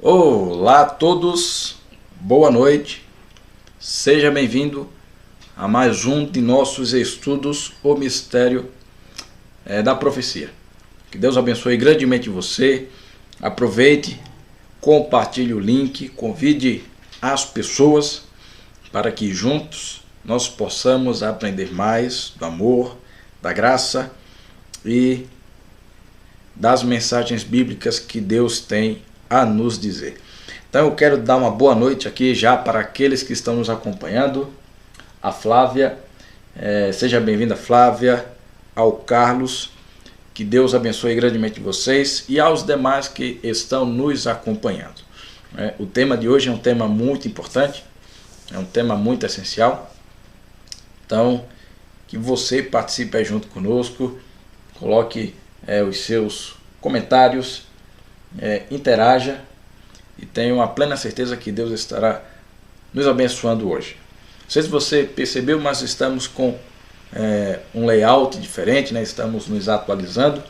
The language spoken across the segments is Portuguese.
Olá a todos, boa noite, seja bem-vindo a mais um de nossos estudos, o mistério da profecia. Que Deus abençoe grandemente você, aproveite, compartilhe o link, convide as pessoas para que juntos nós possamos aprender mais do amor, da graça e das mensagens bíblicas que Deus tem a nos dizer. Então eu quero dar uma boa noite aqui já para aqueles que estão nos acompanhando. A Flávia, seja bem-vinda Flávia, ao Carlos, que Deus abençoe grandemente vocês e aos demais que estão nos acompanhando. O tema de hoje é um tema muito importante, é um tema muito essencial. Então, que você participe aí junto conosco, coloque os seus comentários, interaja e tenho a plena certeza que Deus estará nos abençoando hoje. Não sei se você percebeu, mas estamos com um layout diferente, né? Estamos nos atualizando.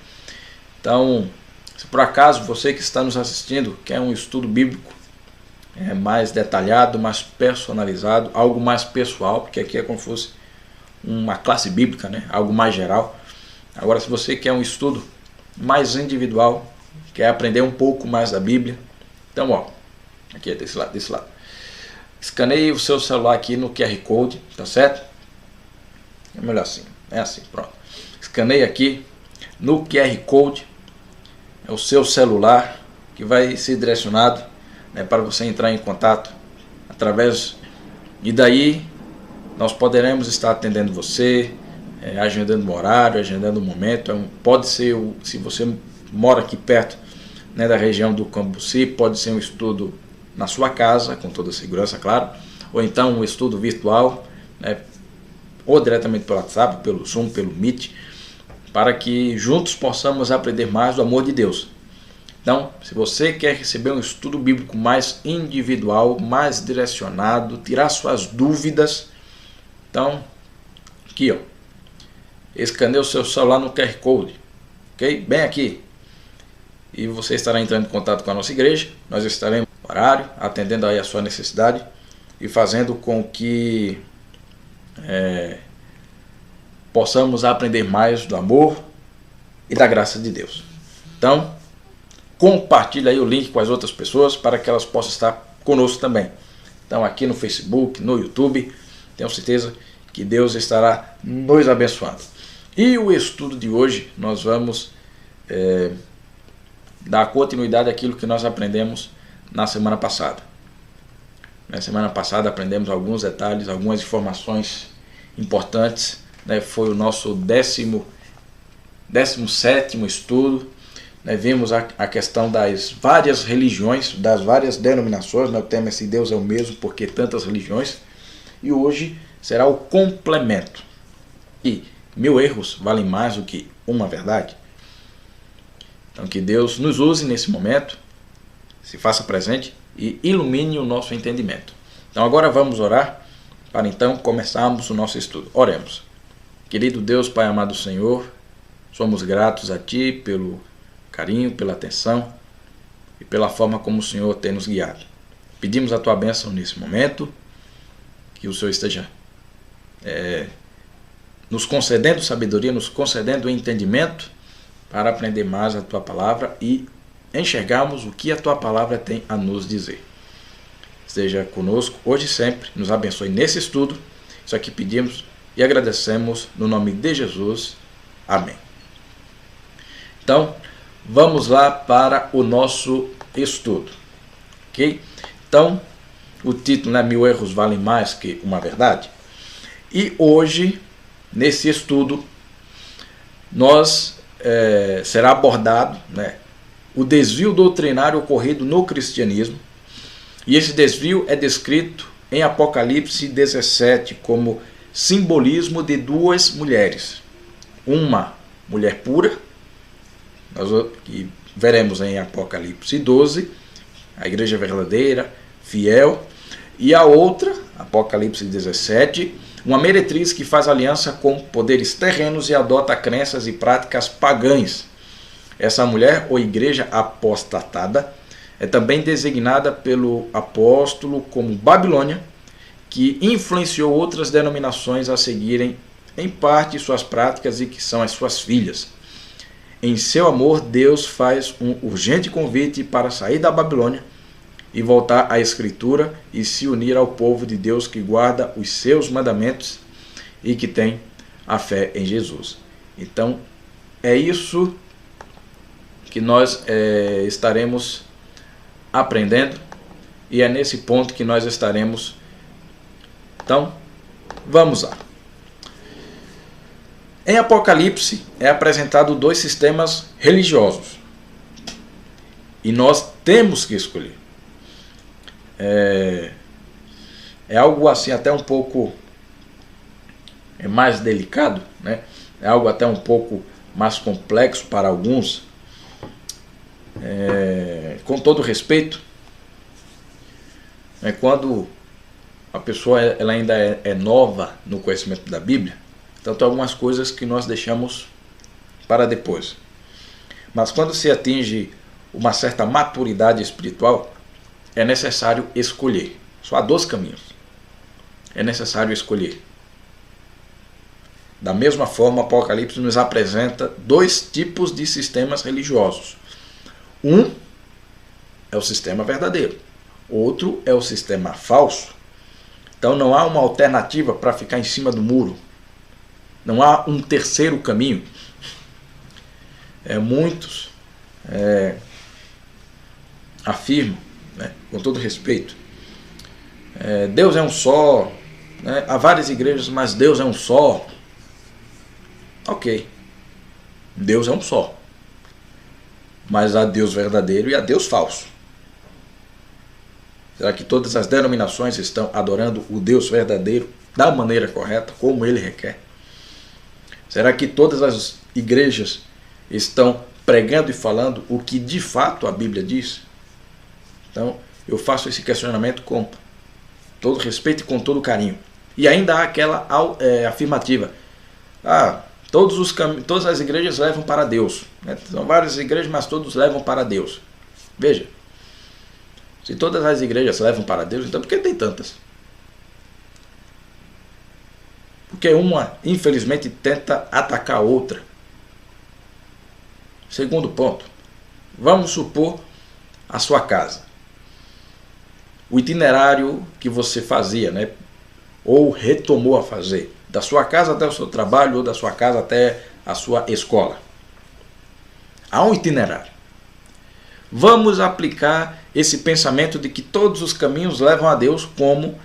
Então, se por acaso você que está nos assistindo quer um estudo bíblico mais detalhado, mais personalizado, algo mais pessoal, porque aqui é como se fosse uma classe bíblica, né? Algo mais geral. Agora, se você quer um estudo mais individual, quer aprender um pouco mais da Bíblia, então, ó, aqui é desse lado. Escaneie o seu celular aqui no QR Code, tá certo? É melhor assim, é assim, pronto. Escaneie aqui no QR Code, é o seu celular que vai ser direcionado, né, para você entrar em contato através, e daí nós poderemos estar atendendo você, agendando um horário, agendando um momento. Pode ser, se você mora aqui perto, né, da região do Cambuci, pode ser um estudo na sua casa, com toda a segurança, claro, ou então um estudo virtual, né, ou diretamente pelo WhatsApp, pelo Zoom, pelo Meet, para que juntos possamos aprender mais do amor de Deus. Então, se você quer receber um estudo bíblico mais individual, mais direcionado, tirar suas dúvidas, então, aqui, ó, escaneie o seu celular no QR Code, ok? Bem aqui. E você estará entrando em contato com a nossa igreja. Nós estaremos no horário, atendendo aí a sua necessidade e fazendo com que possamos aprender mais do amor e da graça de Deus. Então, compartilhe aí o link com as outras pessoas para que elas possam estar conosco também. Então, aqui no Facebook, no YouTube, tenho certeza que Deus estará nos abençoando. E o estudo de hoje nós vamos dar continuidade àquilo que nós aprendemos na semana passada. Na semana passada aprendemos alguns detalhes, algumas informações importantes, né? Foi o nosso 17º estudo, né? Vimos a questão das várias religiões, das várias denominações, né? O tema é se Deus é o mesmo, porque tantas religiões. E hoje será o complemento. E 1000 erros valem mais do que uma verdade. Então que Deus nos use nesse momento, se faça presente e ilumine o nosso entendimento. Então agora vamos orar para então começarmos o nosso estudo. Oremos. Querido Deus, Pai amado Senhor, somos gratos a Ti pelo carinho, pela atenção e pela forma como o Senhor tem nos guiado. Pedimos a Tua bênção nesse momento, que o Senhor esteja nos concedendo sabedoria, nos concedendo entendimento para aprender mais a Tua palavra e enxergarmos o que a Tua palavra tem a nos dizer. Esteja conosco hoje e sempre, nos abençoe nesse estudo. Isso aqui pedimos e agradecemos no nome de Jesus. Amém. Então, vamos lá para o nosso estudo. Ok? Então, o título, né, 1000 erros valem mais que uma verdade. E hoje, nesse estudo, será abordado, né, o desvio doutrinário ocorrido no cristianismo. E esse desvio é descrito em Apocalipse 17 como simbolismo de duas mulheres. Uma mulher pura, que veremos em Apocalipse 12, a igreja verdadeira, fiel, e a outra, Apocalipse 17, uma meretriz que faz aliança com poderes terrenos e adota crenças e práticas pagãs. Essa mulher ou igreja apostatada é também designada pelo apóstolo como Babilônia, que influenciou outras denominações a seguirem em parte suas práticas e que são as suas filhas. Em seu amor, Deus faz um urgente convite para sair da Babilônia e voltar à Escritura e se unir ao povo de Deus que guarda os seus mandamentos e que tem a fé em Jesus. Então, é isso que nós estaremos aprendendo e é nesse ponto que nós estaremos. Então, vamos lá. Em Apocalipse é apresentado 2 sistemas religiosos e nós temos que escolher. É algo assim até um pouco mais delicado, né? É algo até um pouco mais complexo para alguns. Com todo respeito, quando a pessoa ela ainda é nova no conhecimento da Bíblia, então tem algumas coisas que nós deixamos para depois. Mas quando se atinge uma certa maturidade espiritual, é necessário escolher. Só há 2 caminhos. É necessário escolher. Da mesma forma, o Apocalipse nos apresenta 2 tipos de sistemas religiosos. Um é o sistema verdadeiro. Outro é o sistema falso. Então não há uma alternativa para ficar em cima do muro. Não há um terceiro caminho. Muitos afirmam, com todo respeito, Deus é um só, há várias igrejas, mas Deus é um só. Ok, Deus é um só, mas há Deus verdadeiro e há Deus falso. Será que todas as denominações estão adorando o Deus verdadeiro da maneira correta, como Ele requer? Será que todas as igrejas estão pregando e falando o que de fato a Bíblia diz? Então, eu faço esse questionamento com todo respeito e com todo carinho. E ainda há aquela afirmativa. Todas as igrejas levam para Deus. São várias igrejas, mas todos levam para Deus. Veja, se todas as igrejas levam para Deus, então por que tem tantas? Porque uma, infelizmente, tenta atacar a outra. Segundo ponto, vamos supor a sua casa. O itinerário que você fazia, ou retomou a fazer, da sua casa até o seu trabalho, ou da sua casa até a sua escola. Há um itinerário. Vamos aplicar esse pensamento de que todos os caminhos levam a Deus, como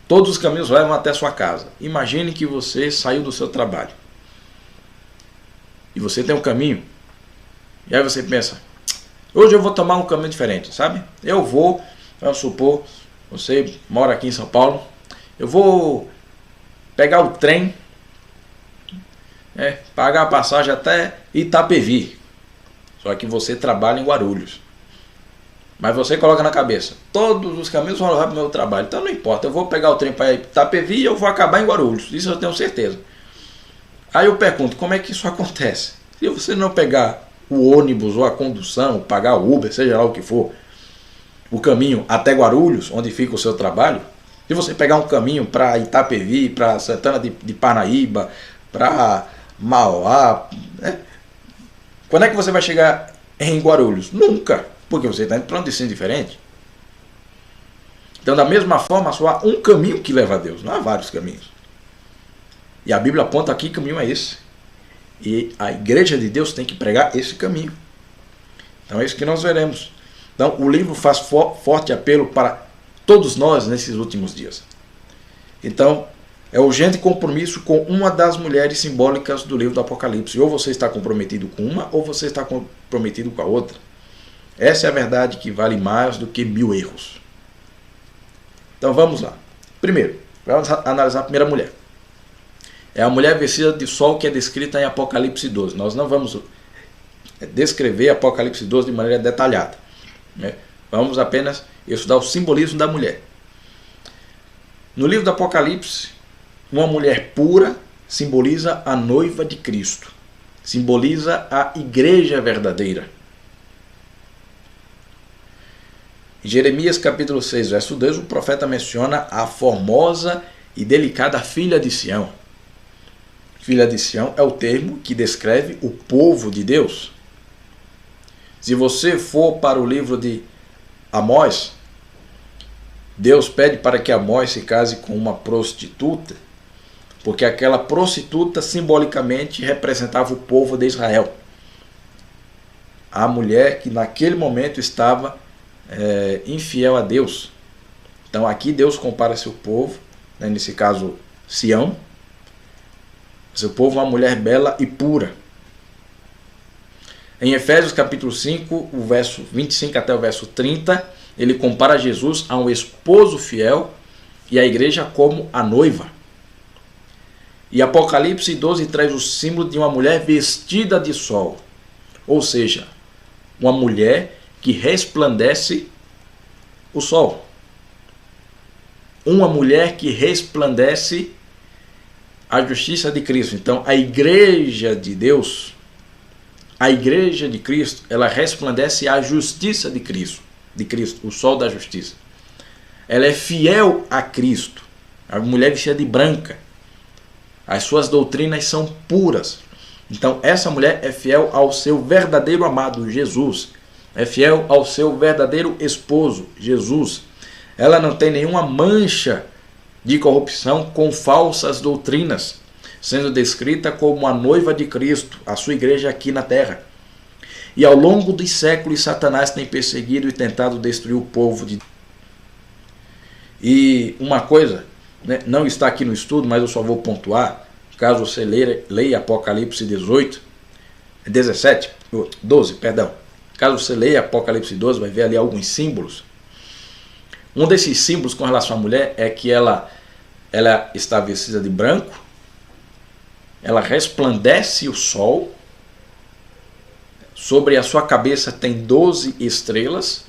todos os caminhos levam até a sua casa. Imagine que você saiu do seu trabalho. E você tem um caminho. E aí você pensa, hoje eu vou tomar um caminho diferente, sabe? Vamos supor, você mora aqui em São Paulo, eu vou pegar o trem, pagar a passagem até Itapevi. Só que você trabalha em Guarulhos. Mas você coloca na cabeça, todos os caminhos vão levar para o meu trabalho. Então não importa, eu vou pegar o trem para Itapevi e eu vou acabar em Guarulhos. Isso eu tenho certeza. Aí eu pergunto, como é que isso acontece? Se você não pegar o ônibus ou a condução, pagar o Uber, seja lá o que for, o caminho até Guarulhos, onde fica o seu trabalho, se você pegar um caminho para Itapevi, para Santana de Parnaíba, para Mauá, quando é que você vai chegar em Guarulhos? Nunca, porque você está indo para um destino diferente. Então, da mesma forma, só há um caminho que leva a Deus, não há vários caminhos. E a Bíblia aponta aqui que caminho é esse. E a igreja de Deus tem que pregar esse caminho. Então é isso que nós veremos. Então o livro faz forte apelo para todos nós nesses últimos dias. Então é urgente compromisso com uma das mulheres simbólicas do livro do Apocalipse. Ou você está comprometido com uma, ou você está comprometido com a outra. Essa é a verdade que vale mais do que 1000 erros. Então vamos lá. Primeiro, vamos analisar a primeira mulher. É a mulher vestida de sol que é descrita em Apocalipse 12. Nós não vamos descrever Apocalipse 12 de maneira detalhada. Vamos apenas estudar o simbolismo da mulher. No livro do Apocalipse, uma mulher pura simboliza a noiva de Cristo. Simboliza a igreja verdadeira. Em Jeremias capítulo 6, verso 2, o profeta menciona a formosa e delicada filha de Sião. Filha de Sião é o termo que descreve o povo de Deus. Se você for para o livro de Amós, Deus pede para que Amós se case com uma prostituta, porque aquela prostituta simbolicamente representava o povo de Israel. A mulher que naquele momento estava infiel a Deus. Então aqui Deus compara seu povo, né, nesse caso Sião, seu povo a uma mulher bela e pura. Em Efésios capítulo 5, o verso 25 até o verso 30, ele compara Jesus a um esposo fiel e a igreja como a noiva. E Apocalipse 12 traz o símbolo de uma mulher vestida de sol, ou seja, uma mulher que resplandece o sol. Uma mulher que resplandece a justiça de Cristo. Então, a igreja de Deus, a igreja de Cristo, ela resplandece a justiça de Cristo, o sol da justiça. Ela é fiel a Cristo. A mulher vestida de branca. As suas doutrinas são puras. Então, essa mulher é fiel ao seu verdadeiro amado, Jesus. É fiel ao seu verdadeiro esposo, Jesus. Ela não tem nenhuma mancha de corrupção com falsas doutrinas, sendo descrita como a noiva de Cristo, a sua igreja aqui na terra. E ao longo dos séculos, Satanás tem perseguido e tentado destruir o povo de Deus. E uma coisa, né, não está aqui no estudo, mas eu só vou pontuar, caso você leia Apocalipse 12, Caso você leia Apocalipse 12, vai ver ali alguns símbolos. Um desses símbolos com relação à mulher é que ela está vestida de branco, ela resplandece o sol, sobre a sua cabeça tem 12 estrelas,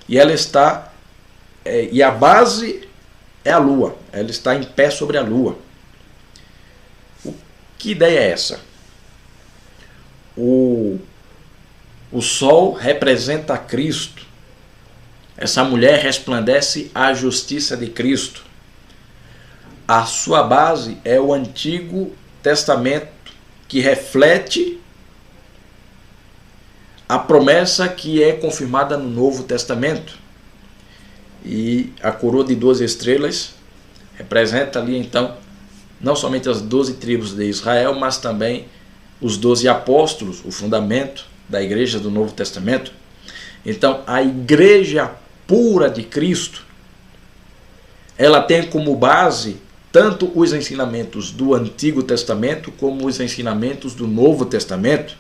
e ela está, e a base é a lua, ela está em pé sobre a lua. Que ideia é essa? O sol representa Cristo. Essa mulher resplandece a justiça de Cristo. A sua base é o Antigo Testamento, que reflete a promessa que é confirmada no Novo Testamento. E a coroa de 12 estrelas representa ali então não somente as 12 tribos de Israel, mas também os 12 apóstolos, o fundamento da igreja do Novo Testamento. Então, a igreja pura de Cristo, ela tem como base tanto os ensinamentos do Antigo Testamento como os ensinamentos do Novo Testamento.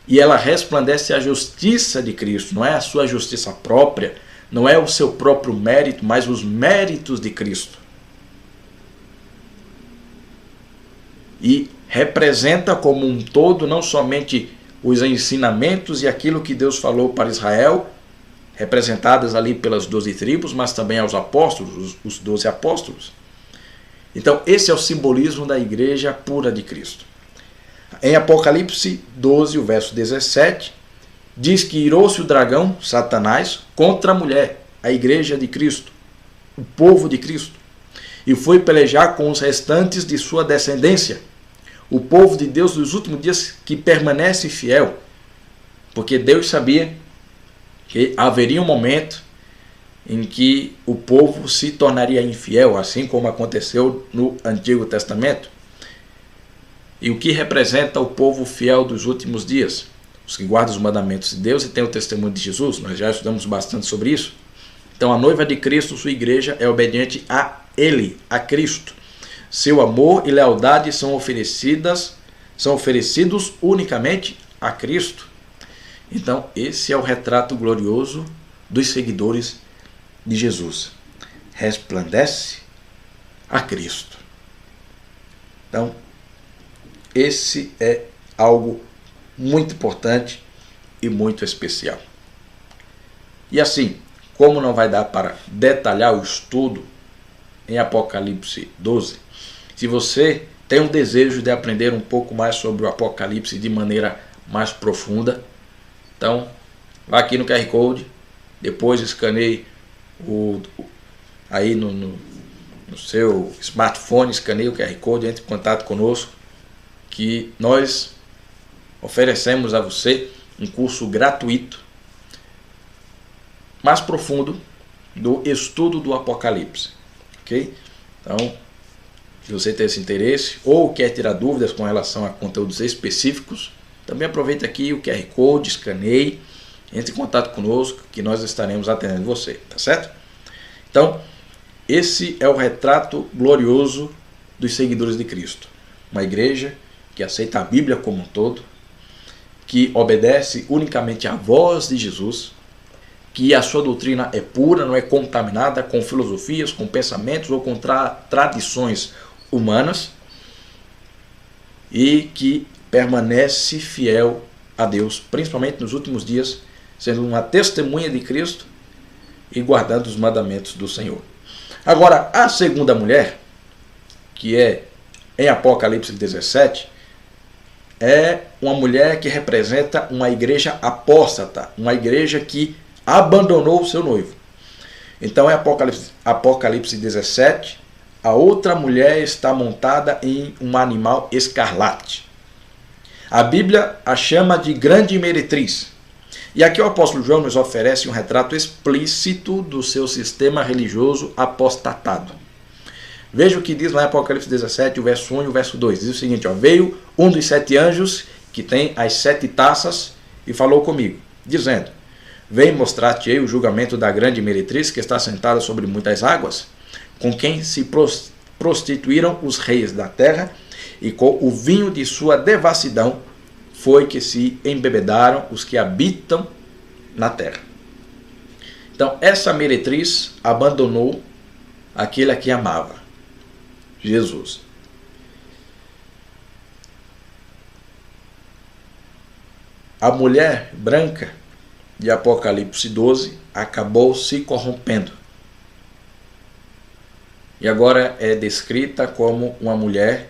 E ela resplandece a justiça de Cristo, não é a sua justiça própria, não é o seu próprio mérito, mas os méritos de Cristo. E representa como um todo não somente os ensinamentos e aquilo que Deus falou para Israel, representadas ali pelas 12 tribos, mas também aos apóstolos, os 12 apóstolos. Então, esse é o simbolismo da igreja pura de Cristo. Em Apocalipse 12, o verso 17, diz que irou-se o dragão, Satanás, contra a mulher, a igreja de Cristo, o povo de Cristo, e foi pelejar com os restantes de sua descendência, o povo de Deus dos últimos dias que permanece fiel, porque Deus sabia que haveria um momento em que o povo se tornaria infiel, assim como aconteceu no Antigo Testamento. E o que representa o povo fiel dos últimos dias? Os que guardam os mandamentos de Deus e têm o testemunho de Jesus. Nós já estudamos bastante sobre isso. Então a noiva de Cristo, sua igreja, é obediente a Ele, a Cristo. Seu amor e lealdade são oferecidos unicamente a Cristo. Então esse é o retrato glorioso dos seguidores de Jesus. Resplandece a Cristo. Então esse é algo muito importante e muito especial. E assim, como não vai dar para detalhar o estudo em Apocalipse 12, se você tem um desejo de aprender um pouco mais sobre o Apocalipse de maneira mais profunda, então vá aqui no QR Code, depois escaneie aí no seu smartphone, escaneie o QR Code, entre em contato conosco, que nós oferecemos a você um curso gratuito, mais profundo, do estudo do Apocalipse, ok? Então, se você tem esse interesse ou quer tirar dúvidas com relação a conteúdos específicos, também aproveite aqui o QR Code, escaneie, entre em contato conosco que nós estaremos atendendo você, tá certo? Então, esse é o retrato glorioso dos seguidores de Cristo. Uma igreja que aceita a Bíblia como um todo, que obedece unicamente à voz de Jesus, que a sua doutrina é pura, não é contaminada com filosofias, com pensamentos ou com tradições humanas, e que permanece fiel a Deus, principalmente nos últimos dias, sendo uma testemunha de Cristo e guardando os mandamentos do Senhor. Agora, a segunda mulher, que é em Apocalipse 17, é uma mulher que representa uma igreja apóstata, uma igreja que abandonou o seu noivo. Então, é Apocalipse 17, a outra mulher está montada em um animal escarlate. A Bíblia a chama de grande meretriz. E aqui o apóstolo João nos oferece um retrato explícito do seu sistema religioso apostatado. Veja o que diz lá em Apocalipse 17, o verso 1 e o verso 2. Diz o seguinte, ó, veio um dos 7 anjos, que tem as 7 taças, e falou comigo, dizendo, vem mostrar-te-ei o julgamento da grande meretriz, que está sentada sobre muitas águas, com quem se prostituíram os reis da terra, e com o vinho de sua devassidão foi que se embebedaram os que habitam na terra. Então, essa meretriz abandonou aquele a quem amava, Jesus. A mulher branca de Apocalipse 12 acabou se corrompendo. E agora é descrita como uma mulher,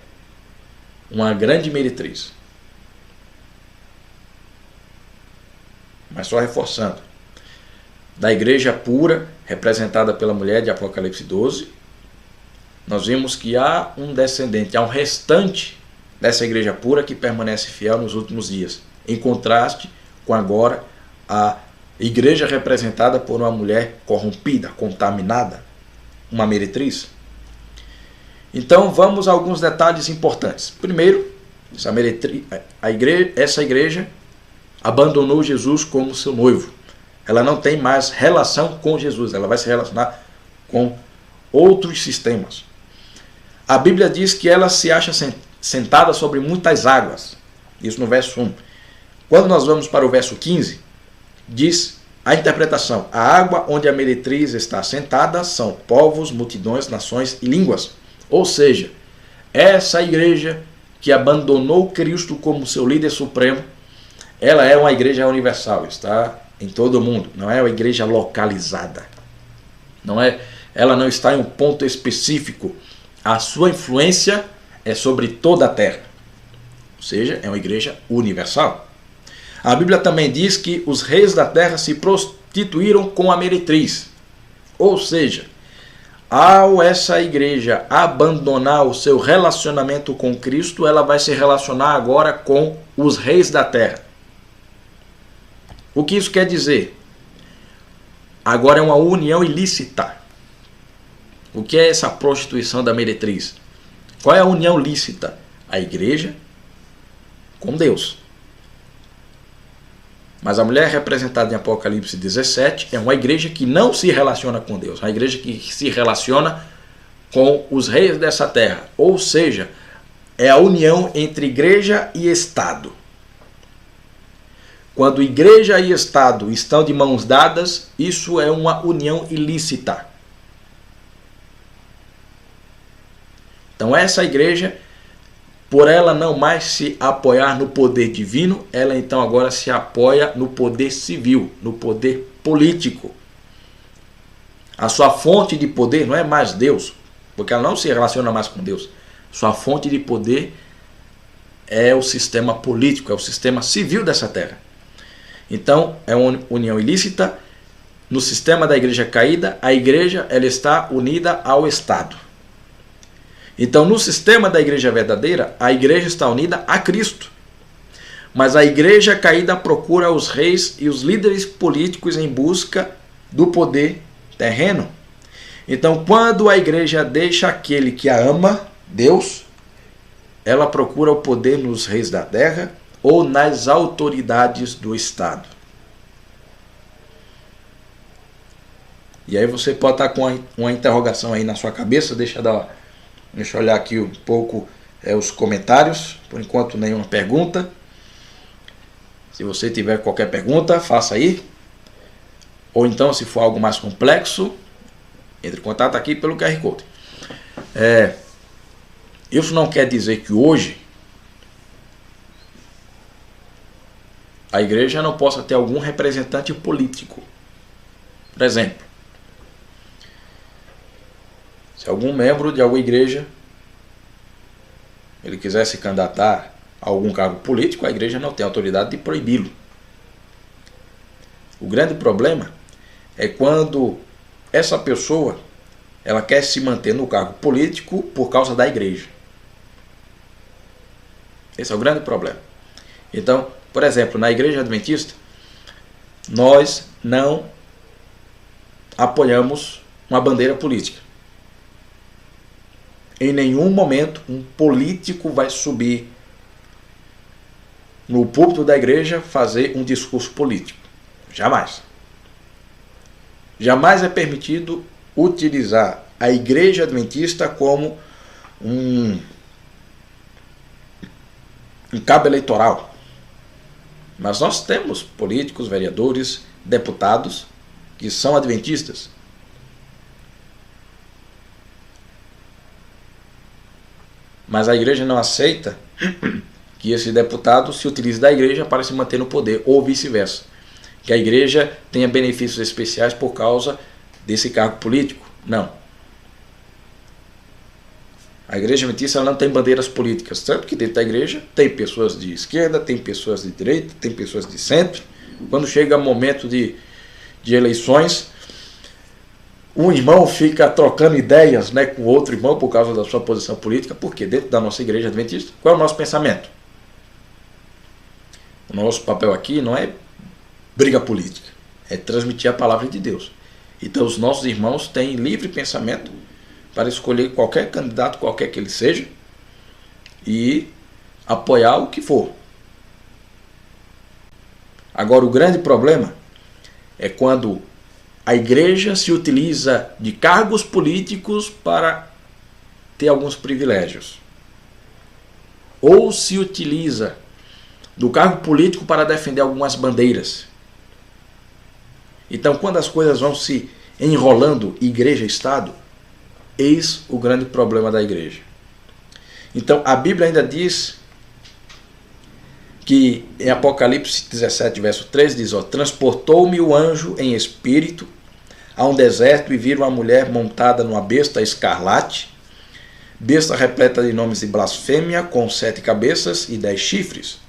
uma grande meretriz. Mas só reforçando, da igreja pura, representada pela mulher de Apocalipse 12, nós vimos que há um descendente, há um restante dessa igreja pura que permanece fiel nos últimos dias, em contraste com agora a igreja representada por uma mulher corrompida, contaminada, uma meretriz. Então vamos a alguns detalhes importantes. Primeiro, essa igreja abandonou Jesus como seu noivo. Ela não tem mais relação com Jesus, ela vai se relacionar com outros sistemas. A Bíblia diz que ela se acha sentada sobre muitas águas. Isso no verso 1. Quando nós vamos para o verso 15, diz a interpretação: a água onde a meretriz está sentada são povos, multidões, nações e línguas. Ou seja, essa igreja que abandonou Cristo como seu líder supremo, ela é uma igreja universal, está em todo o mundo, não é uma igreja localizada. Ela não está em um ponto específico. A sua influência é sobre toda a terra. Ou seja, é uma igreja universal. A Bíblia também diz que os reis da terra se prostituíram com a meretriz. Ou seja, ao essa igreja abandonar o seu relacionamento com Cristo, ela vai se relacionar agora com os reis da terra. O que isso quer dizer? Agora é uma união ilícita. O que é essa prostituição da meretriz? Qual é a união lícita? A igreja com Deus. Mas a mulher representada em Apocalipse 17 é uma igreja que não se relaciona com Deus. Uma igreja que se relaciona com os reis dessa terra. Ou seja, é a união entre igreja e Estado. Quando igreja e Estado estão de mãos dadas, isso é uma união ilícita. Então essa igreja, por ela não mais se apoiar no poder divino, ela então agora se apoia no poder civil, no poder político. A sua fonte de poder não é mais Deus, porque ela não se relaciona mais com Deus. Sua fonte de poder é o sistema político, é o sistema civil dessa terra. Então é uma união ilícita no sistema da igreja caída, a igreja ela está unida ao Estado. Então, no sistema da igreja verdadeira, a igreja está unida a Cristo. Mas a igreja caída procura os reis e os líderes políticos em busca do poder terreno. Então, quando a igreja deixa aquele que a ama, Deus, ela procura o poder nos reis da terra ou nas autoridades do Estado. E aí você pode estar com uma interrogação aí na sua cabeça. Deixa eu olhar aqui um pouco os comentários. Por enquanto, nenhuma pergunta. Se você tiver qualquer pergunta, faça aí. Ou então, se for algo mais complexo, entre em contato aqui pelo QR Code. Isso não quer dizer que hoje a igreja não possa ter algum representante político. Por exemplo, se algum membro de alguma igreja ele quiser se candidatar a algum cargo político, a igreja não tem autoridade de proibi-lo. O grande problema é quando essa pessoa ela quer se manter no cargo político por causa da igreja. Esse é o grande problema. Então, por exemplo, na igreja adventista, nós não apoiamos uma bandeira política. Em nenhum momento um político vai subir no púlpito da igreja fazer um discurso político. Jamais. Jamais é permitido utilizar a igreja adventista como um cabo eleitoral. Mas nós temos políticos, vereadores, deputados que são adventistas. Mas a igreja não aceita que esse deputado se utilize da igreja para se manter no poder, ou vice-versa. Que a igreja tenha benefícios especiais por causa desse cargo político. Não. A igreja adventista não tem bandeiras políticas, tanto que dentro da igreja tem pessoas de esquerda, tem pessoas de direita, tem pessoas de centro. Quando chega o momento de eleições, um irmão fica trocando ideias, né, com outro irmão por causa da sua posição política, porque dentro da nossa igreja adventista, qual é o nosso pensamento? O nosso papel aqui não é briga política, é transmitir a palavra de Deus. Então os nossos irmãos têm livre pensamento para escolher qualquer candidato, qualquer que ele seja, e apoiar o que for. Agora, o grande problema é quando a igreja se utiliza de cargos políticos para ter alguns privilégios. Ou se utiliza do cargo político para defender algumas bandeiras. Então, quando as coisas vão se enrolando, igreja e Estado, eis o grande problema da igreja. Então, a Bíblia ainda diz que em Apocalipse 17, verso 3, diz: transportou-me o anjo em espírito a um deserto e viram uma mulher montada numa besta escarlate, besta repleta de nomes de blasfêmia, com 7 cabeças e 10 chifres.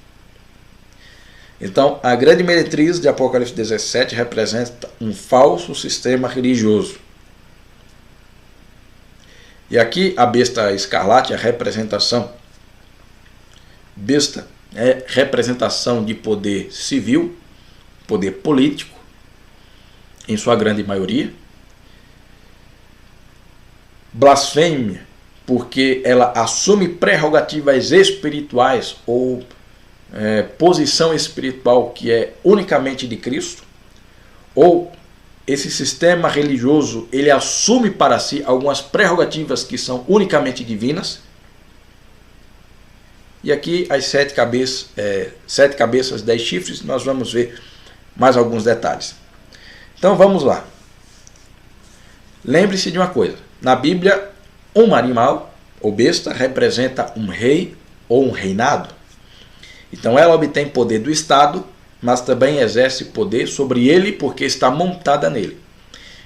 Então, a grande meretriz de Apocalipse 17 representa um falso sistema religioso. E aqui a besta escarlate é a representação. Besta é representação de poder civil, poder político, em sua grande maioria. Blasfêmia, porque ela assume prerrogativas espirituais ou posição espiritual que é unicamente de Cristo, ou esse sistema religioso ele assume para si algumas prerrogativas que são unicamente divinas. E aqui as 7 cabeças, 10 chifres, nós vamos ver mais alguns detalhes. Então vamos lá. Lembre-se de uma coisa: na Bíblia, um animal ou besta representa um rei ou um reinado. Então ela obtém poder do Estado, mas também exerce poder sobre ele porque está montada nele.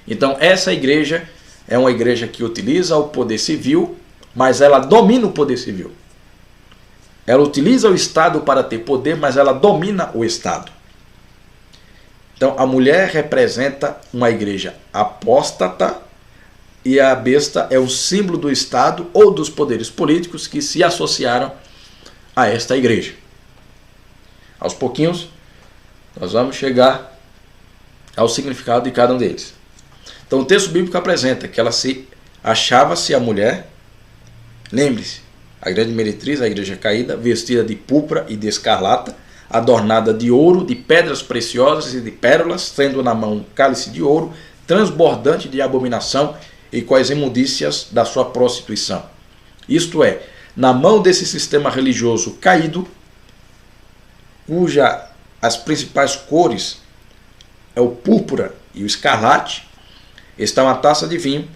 Então essa igreja é uma igreja que utiliza o poder civil, mas ela domina o poder civil. Ela utiliza o Estado para ter poder, mas ela domina o Estado. Então, a mulher representa uma igreja apóstata e a besta é um símbolo do Estado ou dos poderes políticos que se associaram a esta igreja. Aos pouquinhos, nós vamos chegar ao significado de cada um deles. Então, o texto bíblico apresenta que ela achava-se a mulher, lembre-se, a grande meretriz, a igreja caída, vestida de púrpura e de escarlata, adornada de ouro, de pedras preciosas e de pérolas, tendo na mão um cálice de ouro, transbordante de abominação e com as imundícias da sua prostituição. Isto é, na mão desse sistema religioso caído, cuja as principais cores é o púrpura e o escarlate, está uma taça de vinho,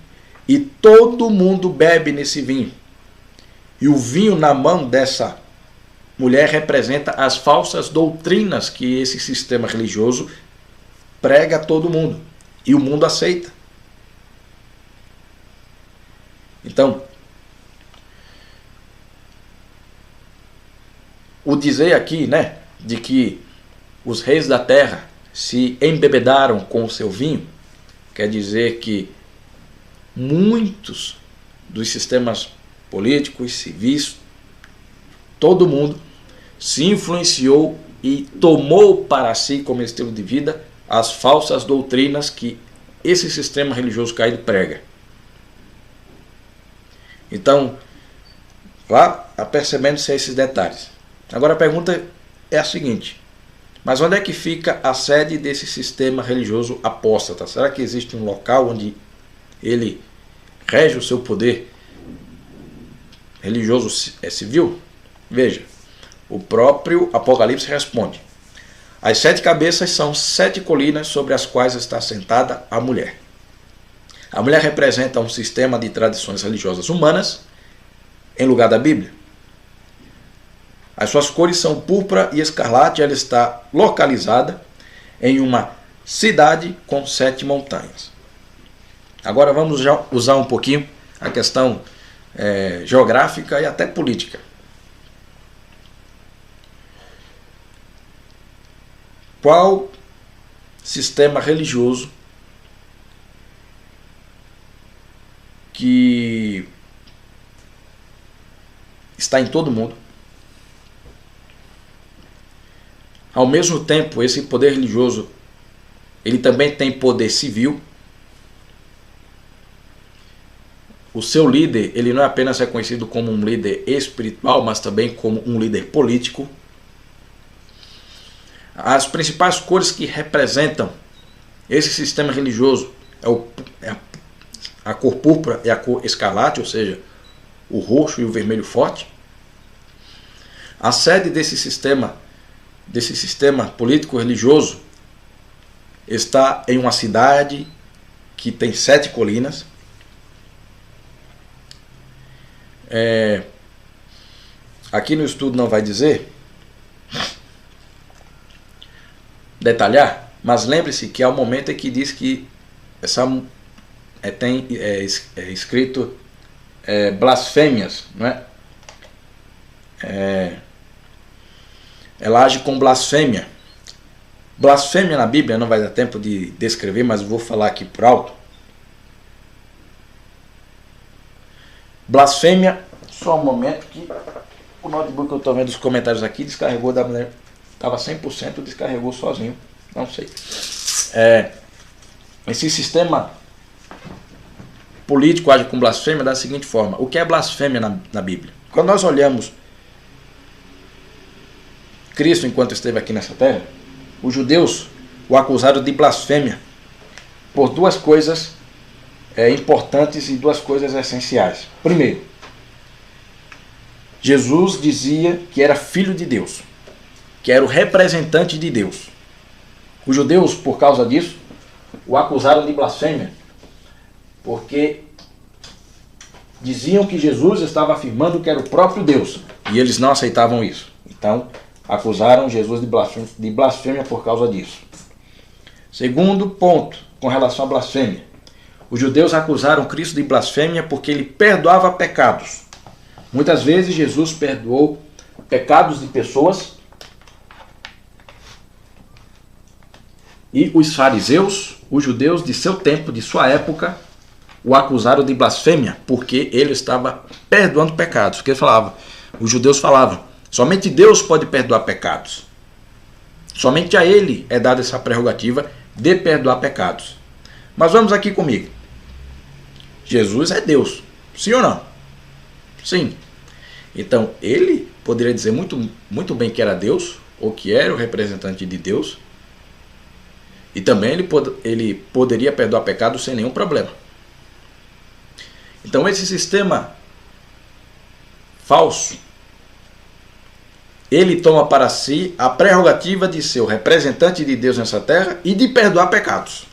e todo mundo bebe nesse vinho. E o vinho na mão dessa mulher representa as falsas doutrinas que esse sistema religioso prega a todo mundo. E o mundo aceita. Então, o dizer aqui, de que os reis da terra se embebedaram com o seu vinho, quer dizer que muitos dos sistemas políticos, civis, todo mundo se influenciou e tomou para si como estilo de vida as falsas doutrinas que esse sistema religioso caído prega. Então, vá apercebendo-se a esses detalhes. Agora a pergunta é a seguinte: mas onde é que fica a sede desse sistema religioso apóstata? Será que existe um local onde ele rege o seu poder religioso civil? Veja, o próprio Apocalipse responde: as 7 cabeças são 7 colinas sobre as quais está sentada a mulher. A mulher representa um sistema de tradições religiosas humanas em lugar da Bíblia. As suas cores são púrpura e escarlate, e ela está localizada em uma cidade com 7 montanhas. Agora vamos já usar um pouquinho a questão geográfica e até política. Qual sistema religioso que está em todo mundo, ao mesmo tempo esse poder religioso ele também tem poder civil? O seu líder, ele não é apenas reconhecido como um líder espiritual, mas também como um líder político. As principais cores que representam esse sistema religioso é a cor púrpura e a cor escarlate, ou seja, o roxo e o vermelho forte. A sede desse sistema político religioso está em uma cidade que tem 7 colinas. Aqui no estudo não vai detalhar, mas lembre-se que há um momento em que diz que tem escrito blasfêmias, não é? Ela age com blasfêmia. Blasfêmia na Bíblia não vai dar tempo de descrever, mas vou falar aqui por alto. Blasfêmia, só um momento que o notebook que eu estou vendo os comentários aqui descarregou da maneira. Estava 100%, descarregou sozinho. Não sei. Esse sistema político age com blasfêmia da seguinte forma: o que é blasfêmia na Bíblia? Quando nós olhamos Cristo enquanto esteve aqui nessa terra, os judeus o acusaram de blasfêmia por 2 coisas importantes e 2 coisas essenciais. Primeiro, Jesus dizia que era filho de Deus, que era o representante de Deus. Os judeus, por causa disso, o acusaram de blasfêmia, porque diziam que Jesus estava afirmando que era o próprio Deus, e eles não aceitavam isso. Então, acusaram Jesus de blasfêmia por causa disso. Segundo ponto, com relação à blasfêmia, os judeus acusaram Cristo de blasfêmia porque ele perdoava pecados. Muitas vezes Jesus perdoou pecados de pessoas E os fariseus, os judeus de seu tempo, de sua época, o acusaram de blasfêmia, porque ele estava perdoando pecados. Porque os judeus falavam, somente Deus pode perdoar pecados. Somente a ele é dada essa prerrogativa de perdoar pecados. Mas vamos aqui comigo. Jesus é Deus, sim ou não? Sim. Então, ele poderia dizer muito bem que era Deus, ou que era o representante de Deus, e também ele poderia perdoar pecados sem nenhum problema. Então, esse sistema falso, ele toma para si a prerrogativa de ser o representante de Deus nessa terra e de perdoar pecados.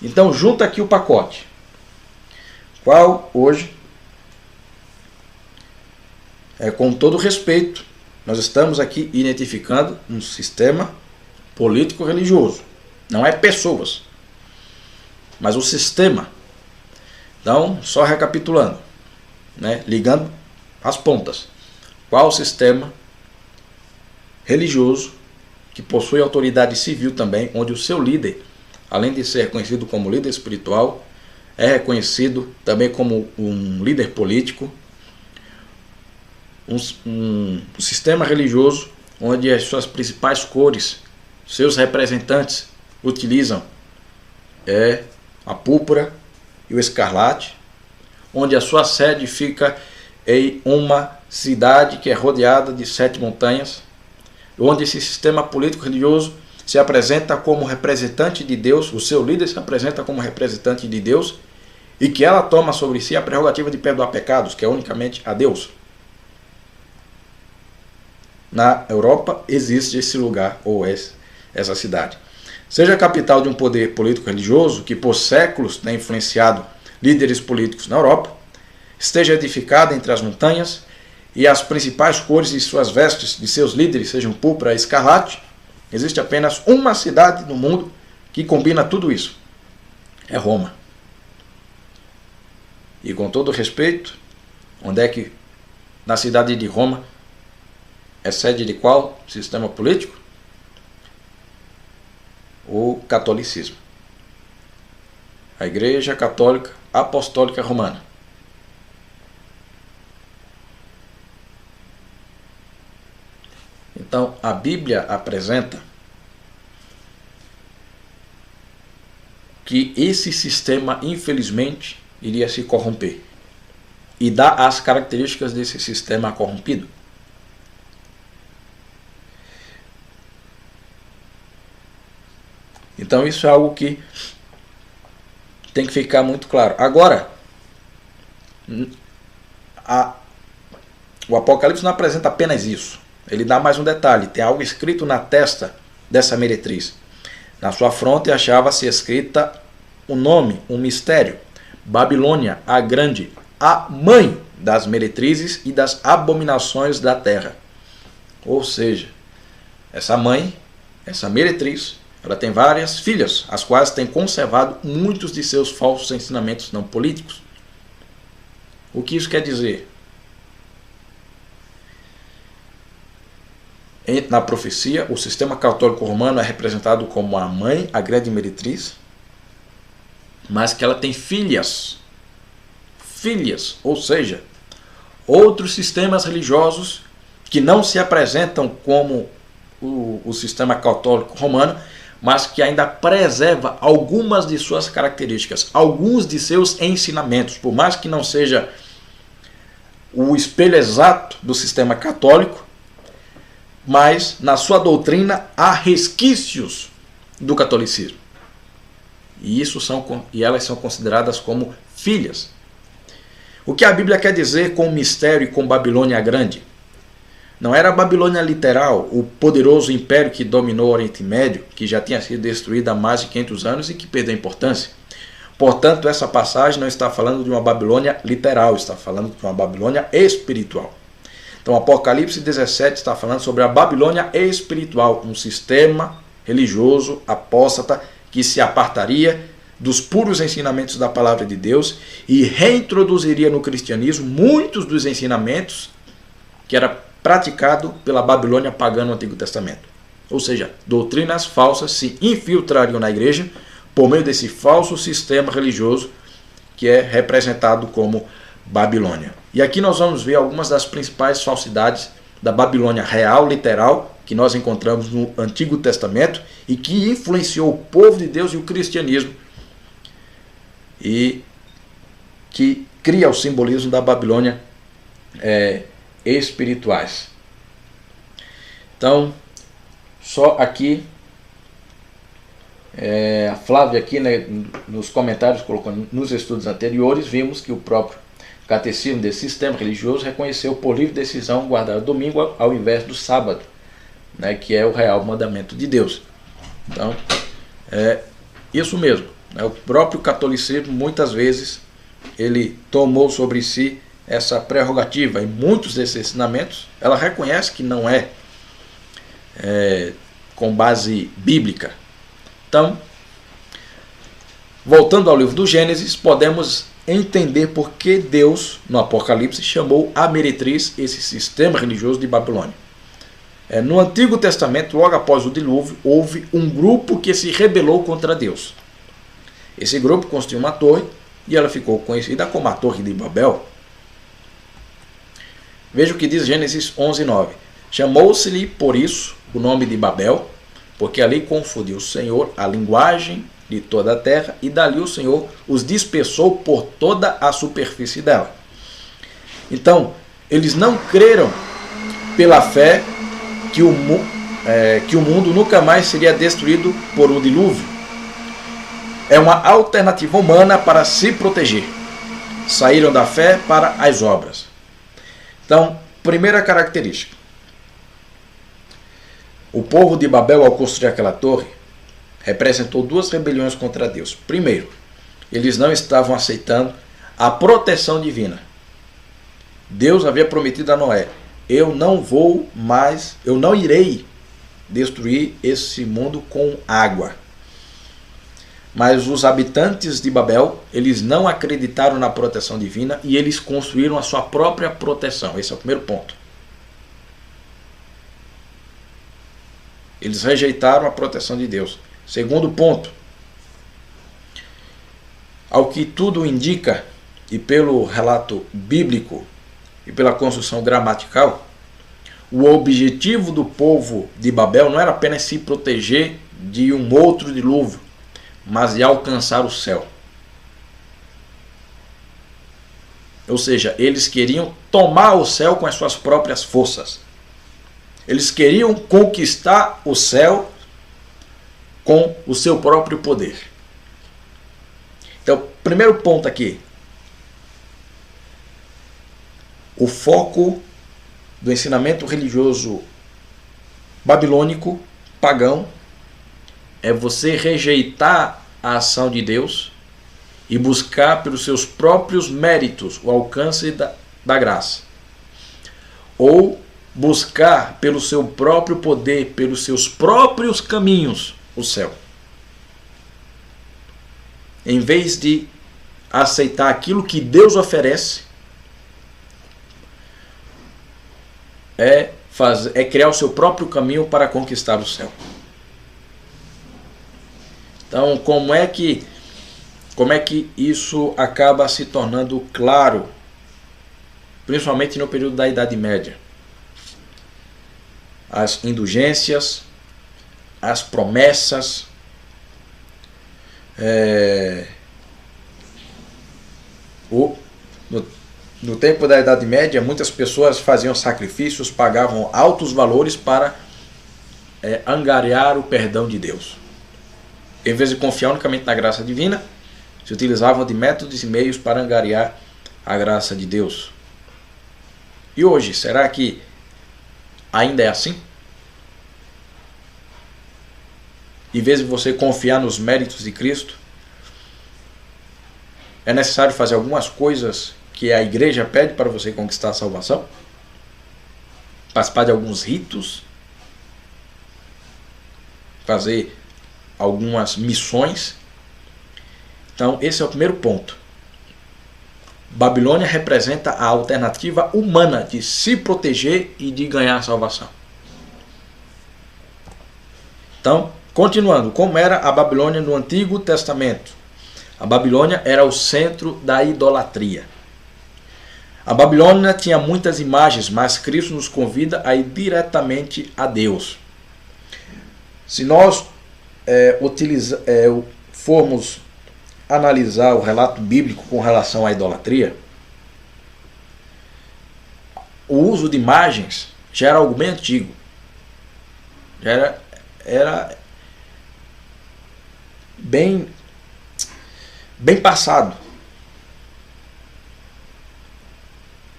Então, junta aqui o pacote. Qual hoje, com todo respeito, nós estamos aqui identificando um sistema político-religioso. Não é pessoas, mas o sistema. Então, só recapitulando, ligando as pontas. Qual o sistema religioso que possui autoridade civil também, onde o seu líder, além de ser reconhecido como líder espiritual, é reconhecido também como um líder político, um sistema religioso onde as suas principais cores, seus representantes utilizam a púrpura e o escarlate, onde a sua sede fica em uma cidade que é rodeada de 7 montanhas, onde esse sistema político-religioso se apresenta como representante de Deus, o seu líder se apresenta como representante de Deus, e que ela toma sobre si a prerrogativa de perdoar pecados, que é unicamente a Deus. Na Europa existe esse lugar, ou essa cidade. Seja a capital de um poder político-religioso que por séculos tem influenciado líderes políticos na Europa, esteja edificada entre as montanhas e as principais cores de suas vestes de seus líderes sejam púrpura e escarlate, existe apenas uma cidade no mundo que combina tudo isso. É Roma. E com todo respeito, onde é que na cidade de Roma é sede de qual sistema político? O catolicismo. A Igreja Católica Apostólica Romana. Então, a Bíblia apresenta que esse sistema, infelizmente, iria se corromper. E dá as características desse sistema corrompido. Então, isso é algo que tem que ficar muito claro. Agora, o Apocalipse não apresenta apenas isso. Ele dá mais um detalhe. Tem algo escrito na testa dessa meretriz. Na sua fronte achava-se escrita um nome, um mistério. Babilônia, a grande, a mãe das meretrizes e das abominações da terra. Ou seja, essa mãe, essa meretriz, ela tem várias filhas, as quais têm conservado muitos de seus falsos ensinamentos não políticos. O que isso quer dizer? Na profecia, o sistema católico romano é representado como a mãe, a grande meretriz, mas que ela tem filhas, ou seja, outros sistemas religiosos que não se apresentam como o sistema católico romano, mas que ainda preserva algumas de suas características, alguns de seus ensinamentos, por mais que não seja o espelho exato do sistema católico, mas na sua doutrina há resquícios do catolicismo. E elas são consideradas como filhas. O que a Bíblia quer dizer com mistério e com Babilônia Grande? Não era a Babilônia literal, o poderoso império que dominou o Oriente Médio, que já tinha sido destruído há mais de 500 anos e que perdeu importância. Portanto, essa passagem não está falando de uma Babilônia literal, está falando de uma Babilônia espiritual. Então, Apocalipse 17 está falando sobre a Babilônia espiritual, um sistema religioso apóstata que se apartaria dos puros ensinamentos da palavra de Deus e reintroduziria no cristianismo muitos dos ensinamentos que era praticado pela Babilônia pagã no Antigo Testamento. Ou seja, doutrinas falsas se infiltrariam na igreja por meio desse falso sistema religioso que é representado como Babilônia. E aqui nós vamos ver algumas das principais falsidades da Babilônia real, literal, que nós encontramos no Antigo Testamento e que influenciou o povo de Deus e o cristianismo e que cria o simbolismo da Babilônia espirituais. Então, só aqui, a Flávia aqui, né, nos comentários, colocou nos estudos anteriores, vimos que o próprio catecismo desse sistema religioso reconheceu por livre decisão guardar o domingo ao invés do sábado, né, que é o real mandamento de Deus. Então, é isso mesmo, né, o próprio catolicismo muitas vezes ele tomou sobre si essa prerrogativa. Em muitos desses ensinamentos ela reconhece que não é com base bíblica. Então, voltando ao livro do Gênesis, podemos entender por que Deus, no Apocalipse, chamou a meretriz esse sistema religioso de Babilônia. No Antigo Testamento, logo após o dilúvio, houve um grupo que se rebelou contra Deus. Esse grupo construiu uma torre e ela ficou conhecida como a Torre de Babel. Veja o que diz Gênesis 11:9. Chamou-se-lhe por isso o nome de Babel, porque ali confundiu o Senhor a linguagem de toda a terra, e dali o Senhor os dispersou por toda a superfície dela. Então, eles não creram pela fé que o mundo nunca mais seria destruído por um dilúvio. É uma alternativa humana para se proteger. Saíram da fé para as obras. Então, primeira característica. O povo de Babel, ao construir aquela torre, representou duas rebeliões contra Deus. Primeiro, eles não estavam aceitando a proteção divina. Deus havia prometido a Noé: eu não irei destruir esse mundo com água. Mas os habitantes de Babel, eles não acreditaram na proteção divina e eles construíram a sua própria proteção. Esse é o primeiro ponto. Eles rejeitaram a proteção de Deus. Segundo ponto, ao que tudo indica, e pelo relato bíblico e pela construção gramatical, o objetivo do povo de Babel não era apenas se proteger de um outro dilúvio, mas de alcançar o céu. Ou seja, eles queriam tomar o céu com as suas próprias forças. Eles queriam conquistar o céu com o seu próprio poder. Então, primeiro ponto aqui. O foco do ensinamento religioso babilônico, pagão, é você rejeitar a ação de Deus e buscar pelos seus próprios méritos o alcance da graça. Ou buscar pelo seu próprio poder, pelos seus próprios caminhos, o céu. Em vez de aceitar aquilo que Deus oferece, é criar o seu próprio caminho para conquistar o céu. Então, como é que isso acaba se tornando claro, principalmente no período da Idade Média? As indulgências, as promessas, no tempo da Idade Média, muitas pessoas faziam sacrifícios, pagavam altos valores para angariar o perdão de Deus. Em vez de confiar unicamente na graça divina, se utilizavam de métodos e meios para angariar a graça de Deus. E hoje, será que ainda é assim? Em vez de você confiar nos méritos de Cristo, é necessário fazer algumas coisas que a igreja pede para você conquistar a salvação? Participar de alguns ritos? Fazer algumas missões? Então, esse é o primeiro ponto. Babilônia representa a alternativa humana de se proteger e de ganhar a salvação. Então, continuando, como era a Babilônia no Antigo Testamento? A Babilônia era o centro da idolatria. A Babilônia tinha muitas imagens, mas Cristo nos convida a ir diretamente a Deus. Se nós formos analisar o relato bíblico com relação à idolatria, o uso de imagens já era algo bem antigo. Já era bem passado.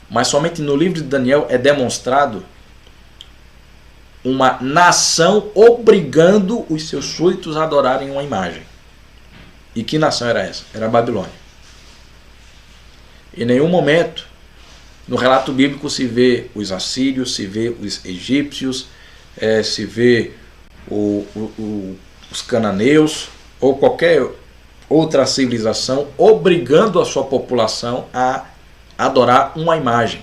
Mas somente no livro de Daniel é demonstrado uma nação obrigando os seus súditos a adorarem uma imagem. E que nação era essa? Era a Babilônia. Em nenhum momento no relato bíblico se vê os assírios, se vê os egípcios, se vê os cananeus ou qualquer outra civilização obrigando a sua população a adorar uma imagem.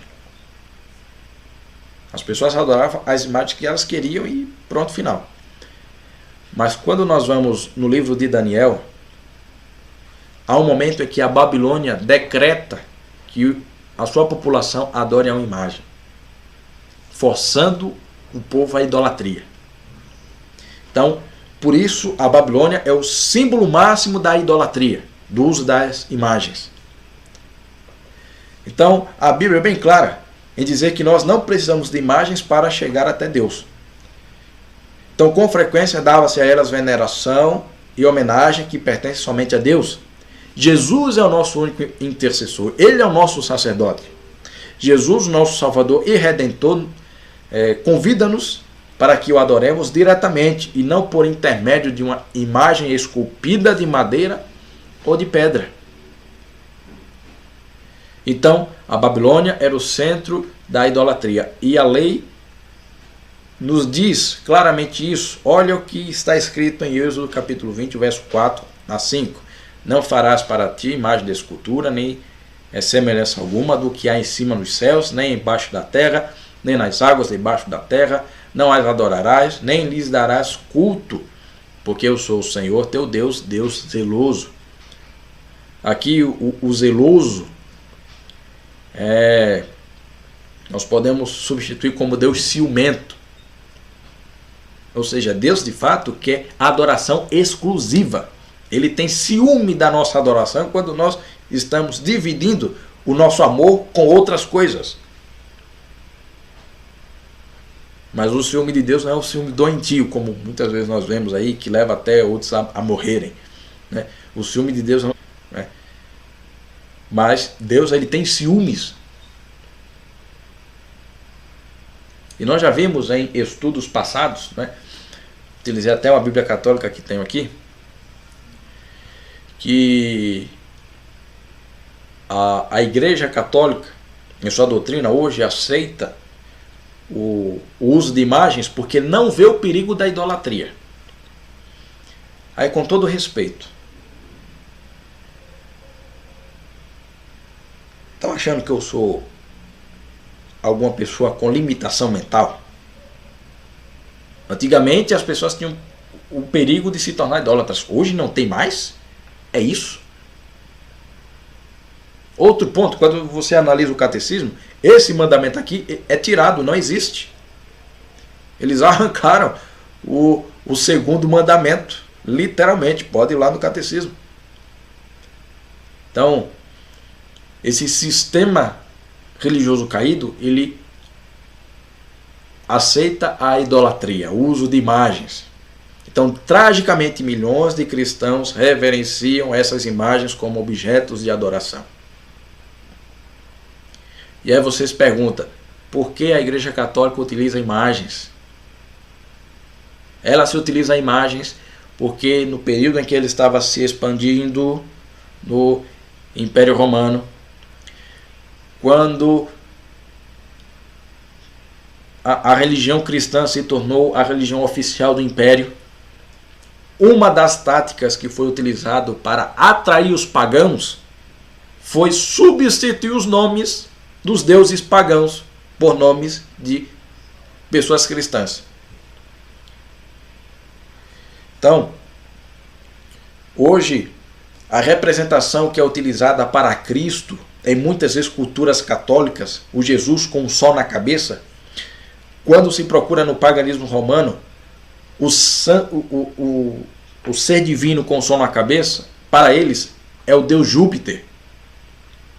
As pessoas adoravam as imagens que elas queriam e pronto, final. Mas quando nós vamos no livro de Daniel, há um momento em que a Babilônia decreta que a sua população adore a uma imagem, forçando o povo à idolatria. Então, por isso a Babilônia é o símbolo máximo da idolatria, do uso das imagens. Então, a Bíblia é bem clara em dizer que nós não precisamos de imagens para chegar até Deus. Então, com frequência, dava-se a elas veneração e homenagem que pertence somente a Deus. Jesus é o nosso único intercessor. Ele é o nosso sacerdote. Jesus, nosso Salvador e Redentor, convida-nos para que o adoremos diretamente e não por intermédio de uma imagem esculpida de madeira ou de pedra. Então, a Babilônia era o centro da idolatria. E a lei nos diz claramente isso. Olha o que está escrito em Êxodo capítulo 20, verso 4 a 5. Não farás para ti imagem de escultura, nem semelhança alguma do que há em cima nos céus, nem embaixo da terra, nem nas águas debaixo da terra. Não as adorarás, nem lhes darás culto, porque eu sou o Senhor teu Deus, Deus zeloso. Aqui o zeloso nós podemos substituir como Deus ciumento. Ou seja, Deus de fato quer adoração exclusiva. Ele tem ciúme da nossa adoração quando nós estamos dividindo o nosso amor com outras coisas. Mas o ciúme de Deus não é o ciúme doentio, como muitas vezes nós vemos aí, que leva até outros a morrerem, né? O ciúme de Deus não é. Mas Deus, ele tem ciúmes. E nós já vimos em estudos passados, né? Utilizei até uma Bíblia católica que tenho aqui, que a Igreja Católica, em sua doutrina, hoje aceita o uso de imagens porque não vê o perigo da idolatria. Aí, com todo respeito, estão achando que eu sou alguma pessoa com limitação mental? Antigamente as pessoas tinham o perigo de se tornar idólatras. Hoje não tem mais? É isso? Outro ponto, quando você analisa o catecismo, esse mandamento aqui é tirado, não existe. Eles arrancaram o segundo mandamento, literalmente, pode ir lá no catecismo. Então, esse sistema religioso caído, ele aceita a idolatria, o uso de imagens. Então, tragicamente, milhões de cristãos reverenciam essas imagens como objetos de adoração. E aí você se pergunta, por que a Igreja Católica utiliza imagens? Ela se utiliza imagens porque no período em que ele estava se expandindo no Império Romano, quando a religião cristã se tornou a religião oficial do Império, uma das táticas que foi utilizado para atrair os pagãos foi substituir os nomes dos deuses pagãos por nomes de pessoas cristãs. Então, hoje, a representação que é utilizada para Cristo em muitas esculturas católicas, o Jesus com o sol na cabeça, quando se procura no paganismo romano, o ser divino com o sol na cabeça, para eles, é o deus Júpiter.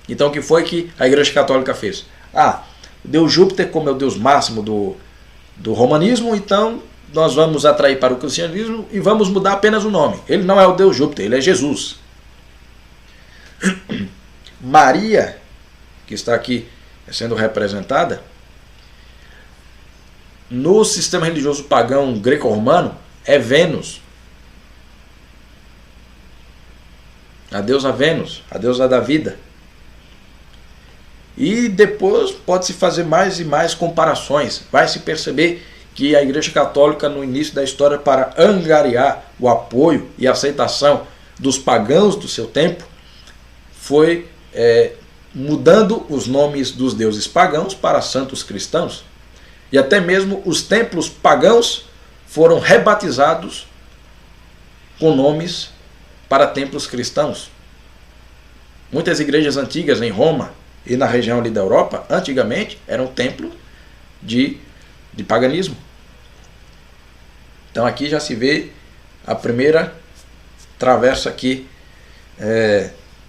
Então, o que foi que a Igreja Católica fez? O deus Júpiter, como é o deus máximo do romanismo, então nós vamos atrair para o cristianismo e vamos mudar apenas o nome. Ele não é o deus Júpiter, ele é Jesus. Maria, que está aqui sendo representada, no sistema religioso pagão greco-romano, é Vênus. A deusa Vênus, a deusa da vida. E depois pode-se fazer mais e mais comparações. Vai se perceber que a Igreja Católica, no início da história, para angariar o apoio e aceitação dos pagãos do seu tempo, foi mudando os nomes dos deuses pagãos para santos cristãos. E até mesmo os templos pagãos foram rebatizados com nomes para templos cristãos. Muitas igrejas antigas em Roma e na região ali da Europa, antigamente, eram templos de paganismo. Então aqui já se vê a primeira travessa aqui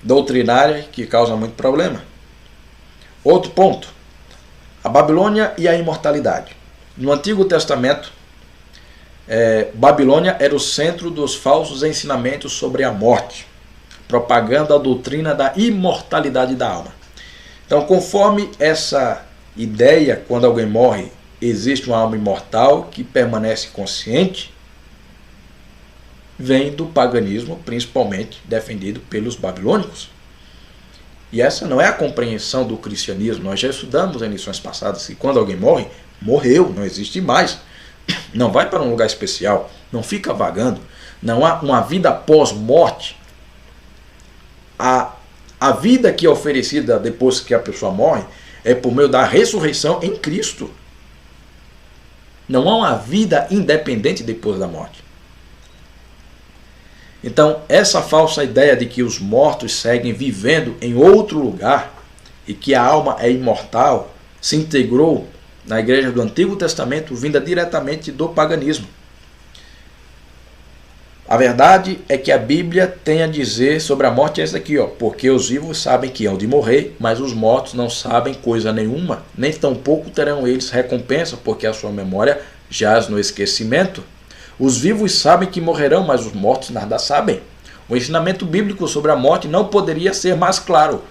doutrinária que causa muito problema. Outro ponto, a Babilônia e a imortalidade. No Antigo Testamento, Babilônia era o centro dos falsos ensinamentos sobre a morte, propagando a doutrina da imortalidade da alma. Então, conforme essa ideia, quando alguém morre, existe uma alma imortal que permanece consciente, vem do paganismo, principalmente defendido pelos babilônicos. E essa não é a compreensão do cristianismo. Nós já estudamos em lições passadas que quando alguém morre, morreu, não existe mais. Não vai para um lugar especial, não fica vagando, não há uma vida pós-morte. A vida que é oferecida depois que a pessoa morre é por meio da ressurreição em Cristo. Não há uma vida independente depois da morte. Então, essa falsa ideia de que os mortos seguem vivendo em outro lugar e que a alma é imortal se integrou na igreja do Antigo Testamento, vinda diretamente do paganismo. A verdade é que a Bíblia tem a dizer sobre a morte essa aqui, porque os vivos sabem que hão de morrer, mas os mortos não sabem coisa nenhuma, nem tampouco terão eles recompensa, porque a sua memória jaz no esquecimento. Os vivos sabem que morrerão, mas os mortos nada sabem. O ensinamento bíblico sobre a morte não poderia ser mais claro.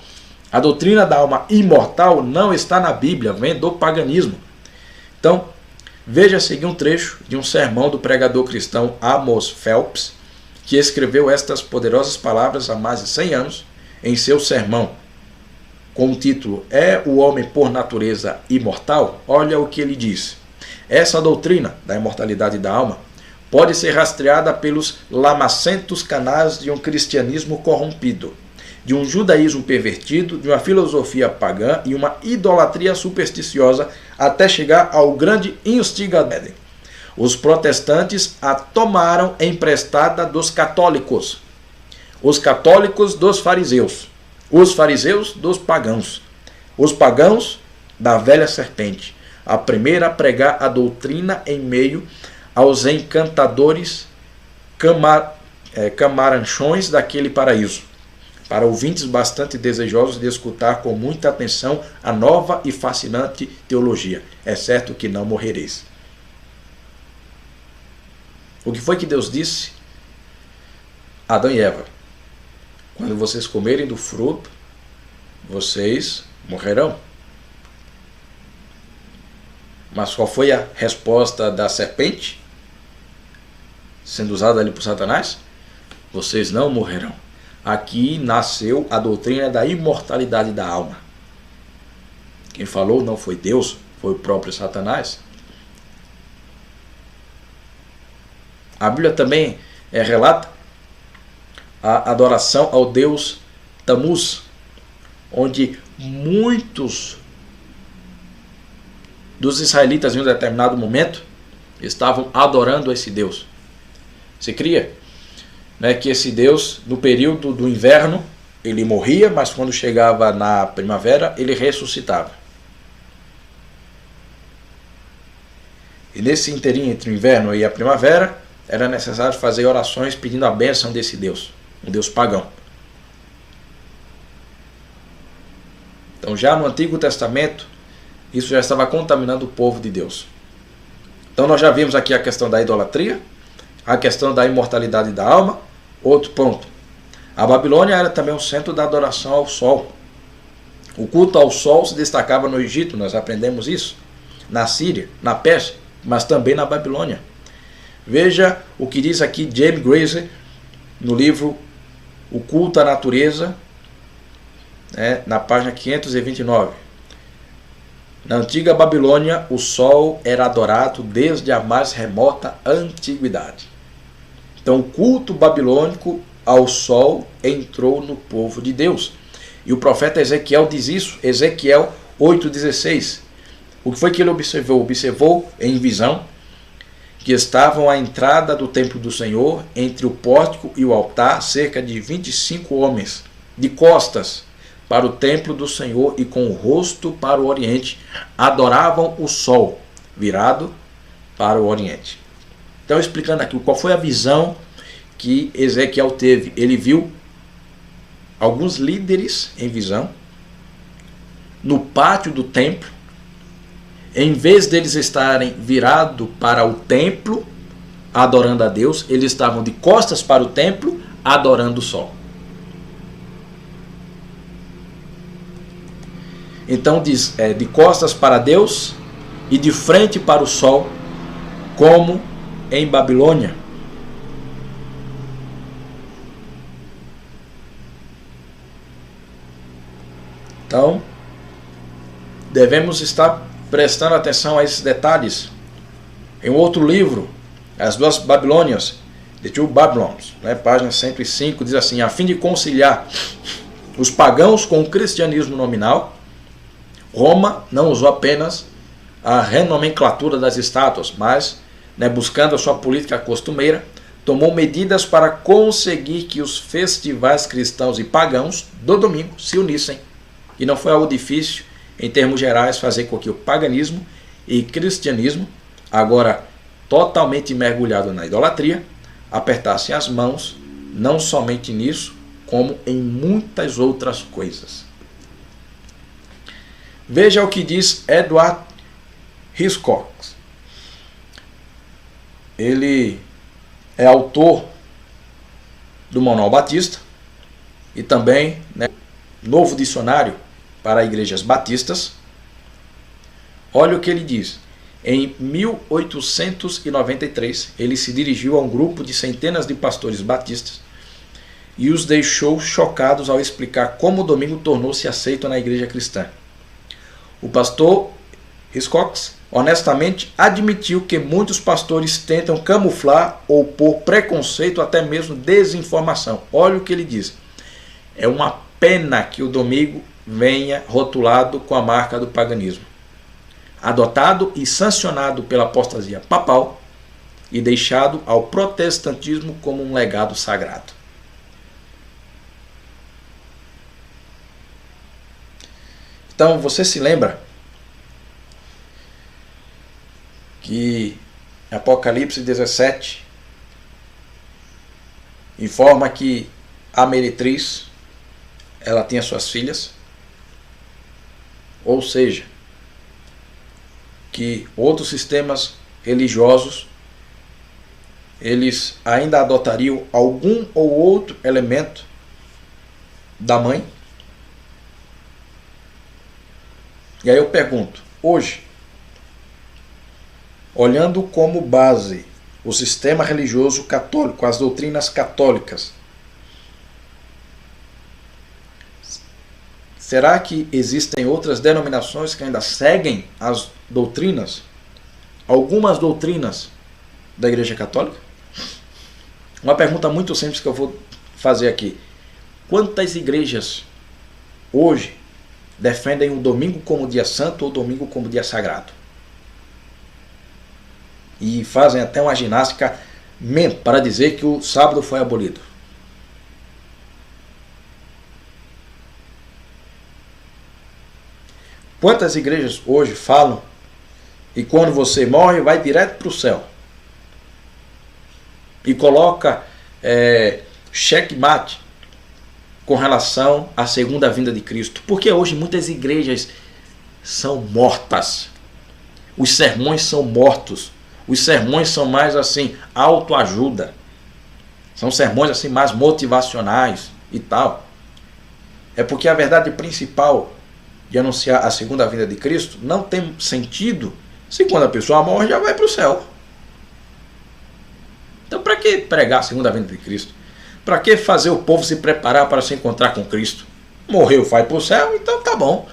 A doutrina da alma imortal não está na Bíblia, vem do paganismo. Então, veja a seguir um trecho de um sermão do pregador cristão Amos Phelps, que escreveu estas poderosas palavras há mais de 100 anos em seu sermão, com o título É o homem por natureza imortal? Olha o que ele diz. Essa doutrina da imortalidade da alma pode ser rastreada pelos lamacentos canais de um cristianismo corrompido, de um judaísmo pervertido, de uma filosofia pagã e uma idolatria supersticiosa, até chegar ao grande instigador. Os protestantes a tomaram emprestada dos católicos, os católicos dos fariseus, os fariseus dos pagãos, os pagãos da velha serpente, a primeira a pregar a doutrina em meio aos encantadores camaranchões daquele paraíso, para ouvintes bastante desejosos de escutar com muita atenção a nova e fascinante teologia. É certo que não morrereis. O que foi que Deus disse a Adão e Eva? Quando vocês comerem do fruto, vocês morrerão. Mas qual foi a resposta da serpente, sendo usada ali por Satanás? Vocês não morrerão. Aqui nasceu a doutrina da imortalidade da alma. Quem falou não foi Deus, foi o próprio Satanás. A Bíblia também relata a adoração ao deus Tammuz, onde muitos dos israelitas em um determinado momento estavam adorando esse deus. Se cria, né, que esse Deus, no período do inverno, ele morria, mas quando chegava na primavera, ele ressuscitava. E nesse inteirinho entre o inverno e a primavera, era necessário fazer orações pedindo a bênção desse Deus, um Deus pagão. Então já no Antigo Testamento, isso já estava contaminando o povo de Deus. Então nós já vimos aqui a questão da idolatria, a questão da imortalidade da alma. Outro ponto, a Babilônia era também o centro da adoração ao sol. O culto ao sol se destacava no Egito, nós aprendemos isso, na Síria, na Pérsia, mas também na Babilônia. Veja o que diz aqui James Grazer no livro O Culto à Natureza, na página 529. Na antiga Babilônia, o sol era adorado desde a mais remota antiguidade. Então, o culto babilônico ao sol entrou no povo de Deus. E o profeta Ezequiel diz isso, Ezequiel 8,16. O que foi que ele observou? Observou em visão que estavam à entrada do templo do Senhor, entre o pórtico e o altar, cerca de 25 homens, de costas para o templo do Senhor e com o rosto para o oriente, adoravam o sol, virado para o oriente. Então, explicando aqui qual foi a visão que Ezequiel teve. Ele viu alguns líderes em visão no pátio do templo. Em vez deles estarem virados para o templo, adorando a Deus, eles estavam de costas para o templo, adorando o sol. Então diz, de costas para Deus e de frente para o sol, como em Babilônia. Então, devemos estar prestando atenção a esses detalhes. Em outro livro, As Duas Babilônias, The Two Babylons, página 105, diz assim: a fim de conciliar os pagãos com o cristianismo nominal, Roma não usou apenas a renomenclatura das estátuas, mas, buscando a sua política costumeira, tomou medidas para conseguir que os festivais cristãos e pagãos do domingo se unissem. E não foi algo difícil, em termos gerais, fazer com que o paganismo e cristianismo, agora totalmente mergulhado na idolatria, apertassem as mãos, não somente nisso, como em muitas outras coisas. Veja o que diz Edward Hiscox. Ele é autor do Manual Batista e também Novo Dicionário para Igrejas Batistas. Olha o que ele diz. Em 1893, ele se dirigiu a um grupo de centenas de pastores batistas e os deixou chocados ao explicar como o domingo tornou-se aceito na igreja cristã. O pastor Hiscox honestamente admitiu que muitos pastores tentam camuflar ou pôr preconceito, até mesmo desinformação. Olha o que ele diz. É uma pena que o domingo venha rotulado com a marca do paganismo, adotado e sancionado pela apostasia papal e deixado ao protestantismo como um legado sagrado. Então, você se lembra que Apocalipse 17 informa que a meretriz, ela tinha suas filhas, ou seja, que outros sistemas religiosos, eles ainda adotariam algum ou outro elemento da mãe. E aí eu pergunto, hoje, olhando como base o sistema religioso católico, as doutrinas católicas, será que existem outras denominações que ainda seguem as doutrinas, algumas doutrinas da Igreja Católica? Uma pergunta muito simples que eu vou fazer aqui. Quantas igrejas hoje defendem o domingo como dia santo ou o domingo como dia sagrado? E fazem até uma ginástica para dizer que o sábado foi abolido. Quantas igrejas hoje falam e quando você morre vai direto para o céu? E coloca checkmate com relação à segunda vinda de Cristo. Porque hoje muitas igrejas são mortas. Os sermões são mortos. Os sermões são mais assim, autoajuda. São sermões assim mais motivacionais e tal. É porque a verdade principal de anunciar a segunda vinda de Cristo não tem sentido se quando a pessoa morre já vai para o céu. Então para que pregar a segunda vinda de Cristo? Para que fazer o povo se preparar para se encontrar com Cristo? Morreu, vai para o céu, então tá bom.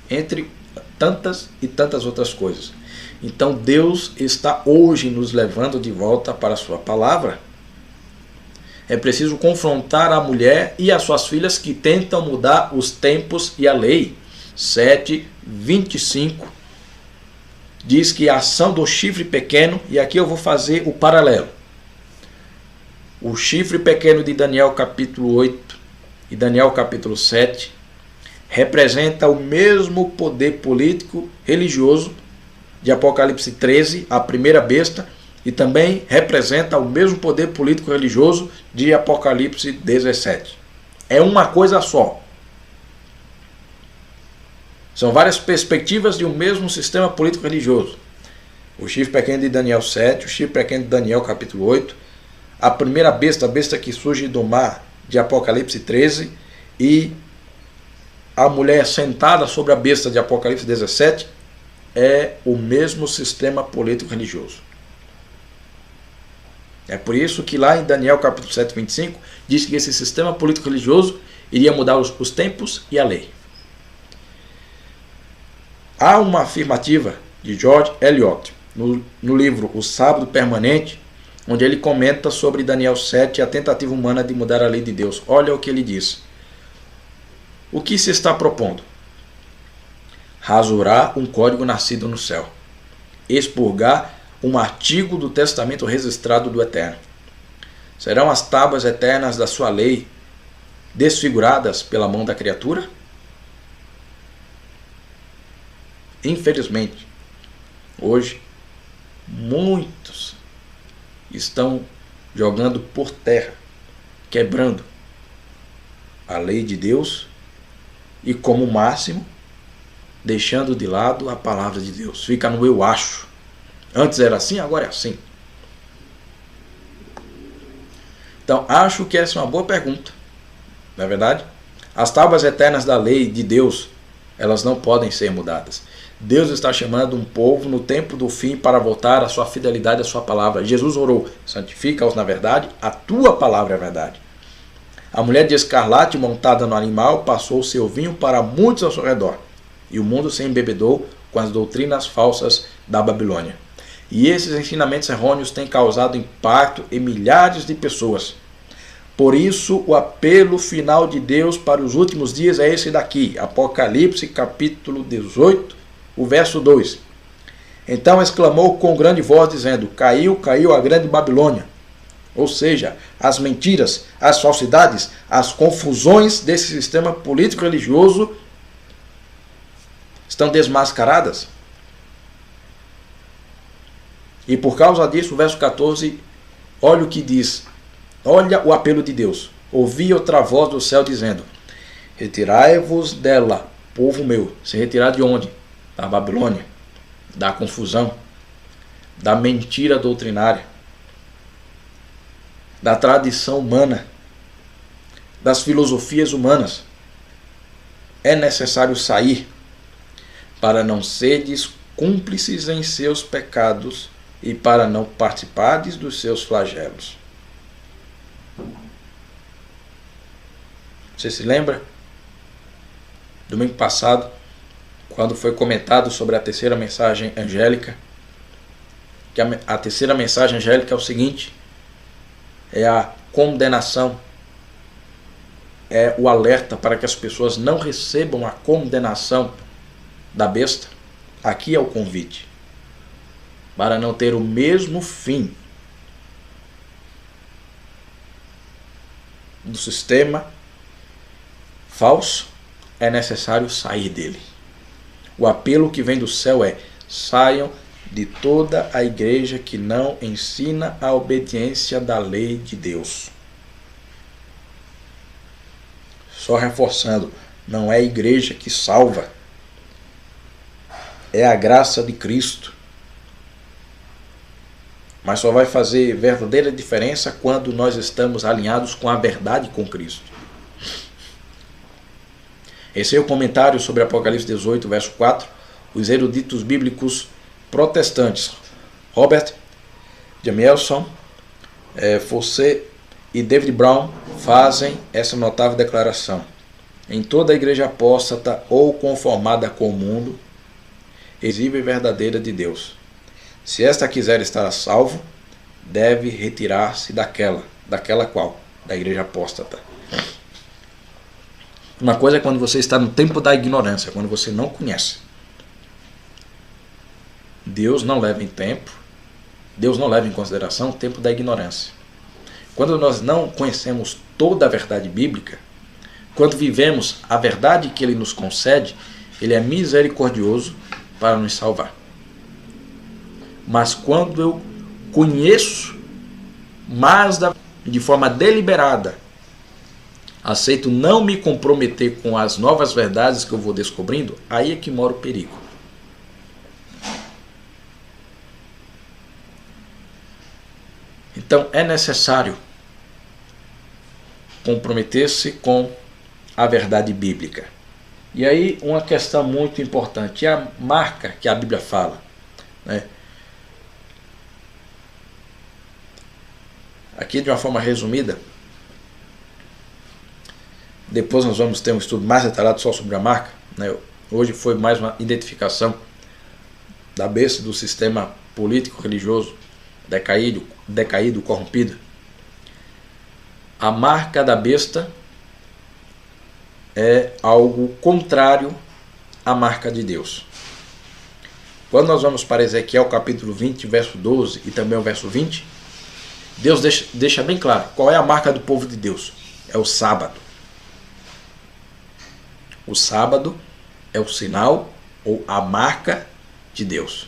Entre tantas e tantas outras coisas. Então Deus está hoje nos levando de volta para a sua palavra. É preciso confrontar a mulher e as suas filhas que tentam mudar os tempos e a lei. 7:25 diz que a ação do chifre pequeno, e aqui eu vou fazer o paralelo. O chifre pequeno de Daniel capítulo 8 e Daniel capítulo 7 representa o mesmo poder político religioso de Apocalipse 13, a primeira besta, e também representa o mesmo poder político religioso de Apocalipse 17. É uma coisa só. São várias perspectivas de um mesmo sistema político religioso. O chifre pequeno de Daniel 7, o chifre pequeno de Daniel capítulo 8, a primeira besta, a besta que surge do mar de Apocalipse 13, e a mulher sentada sobre a besta de Apocalipse 17 é o mesmo sistema político religioso. É por isso que lá em Daniel capítulo 7:25 diz que esse sistema político religioso iria mudar os tempos e a lei. Há uma afirmativa de George Eliot no livro O Sábado Permanente, onde ele comenta sobre Daniel 7 e a tentativa humana de mudar a lei de Deus. Olha o que ele diz. O que se está propondo? Rasurar um código nascido no céu. Expurgar um artigo do testamento registrado do Eterno. Serão as tábuas eternas da sua lei desfiguradas pela mão da criatura? Infelizmente, hoje, muitos estão jogando por terra, quebrando a lei de Deus e, como máximo, deixando de lado a palavra de Deus. Fica no eu acho. Antes era assim, agora é assim. Então, acho que essa é uma boa pergunta. Não é verdade? As tábuas eternas da lei de Deus, elas não podem ser mudadas. Deus está chamando um povo no tempo do fim para voltar à sua fidelidade à sua palavra. Jesus orou, santifica-os na verdade, a tua palavra é a verdade. A mulher de escarlate montada no animal passou o seu vinho para muitos ao seu redor, e o mundo se embebedou com as doutrinas falsas da Babilônia. E esses ensinamentos errôneos têm causado impacto em milhares de pessoas. Por isso, o apelo final de Deus para os últimos dias é esse daqui, Apocalipse capítulo 18, o verso 2. Então exclamou com grande voz, dizendo: caiu, caiu a grande Babilônia. Ou seja, as mentiras, as falsidades, as confusões desse sistema político religioso estão desmascaradas. E por causa disso, o verso 14, olha o que diz. Olha o apelo de Deus. Ouvi outra voz do céu dizendo: retirai-vos dela, povo meu. Se retirar de onde? Da Babilônia, da confusão, da mentira doutrinária, da tradição humana, das filosofias humanas. É necessário sair para não seres cúmplices em seus pecados e para não participardes dos seus flagelos. Você se lembra? Domingo passado, quando foi comentado sobre a terceira mensagem angélica, que a terceira mensagem angélica é o seguinte: é a condenação, é o alerta para que as pessoas não recebam a condenação da besta. Aqui é o convite. para não ter o mesmo fim do sistema falso, é necessário sair dele. O apelo que vem do céu é: saiam de toda a igreja que não ensina a obediência da lei de Deus. Só reforçando, não é a igreja que salva, é a graça de Cristo. Mas só vai fazer verdadeira diferença quando nós estamos alinhados com a verdade, com Cristo. Esse é o comentário sobre Apocalipse 18, verso 4. Os eruditos bíblicos protestantes Robert Jamieson, Fossé e David Brown fazem essa notável declaração: em toda a igreja apóstata ou conformada com o mundo, visível e verdadeira de Deus, se esta quiser estar a salvo, deve retirar-se daquela qual? Da igreja apóstata. Uma coisa é quando você está no tempo da ignorância, quando você não conhece. Deus não leva em consideração o tempo da ignorância. Quando nós não conhecemos toda a verdade bíblica, quando vivemos a verdade que Ele nos concede, Ele é misericordioso para nos salvar. Mas quando eu conheço mais de forma deliberada, aceito não me comprometer com as novas verdades que eu vou descobrindo, aí é que mora o perigo. Então é necessário comprometer-se com a verdade bíblica. E aí uma questão muito importante é a marca que a Bíblia fala, né? Aqui de uma forma resumida, depois nós vamos ter um estudo mais detalhado só sobre a marca, né? Hoje foi mais uma identificação da besta, do sistema político religioso decaído, corrompido. A marca da besta é algo contrário à marca de Deus. Quando nós vamos para Ezequiel capítulo 20, verso 12 e também o verso 20, Deus deixa bem claro qual é a marca do povo de Deus. É o sábado. O sábado é o sinal ou a marca de Deus.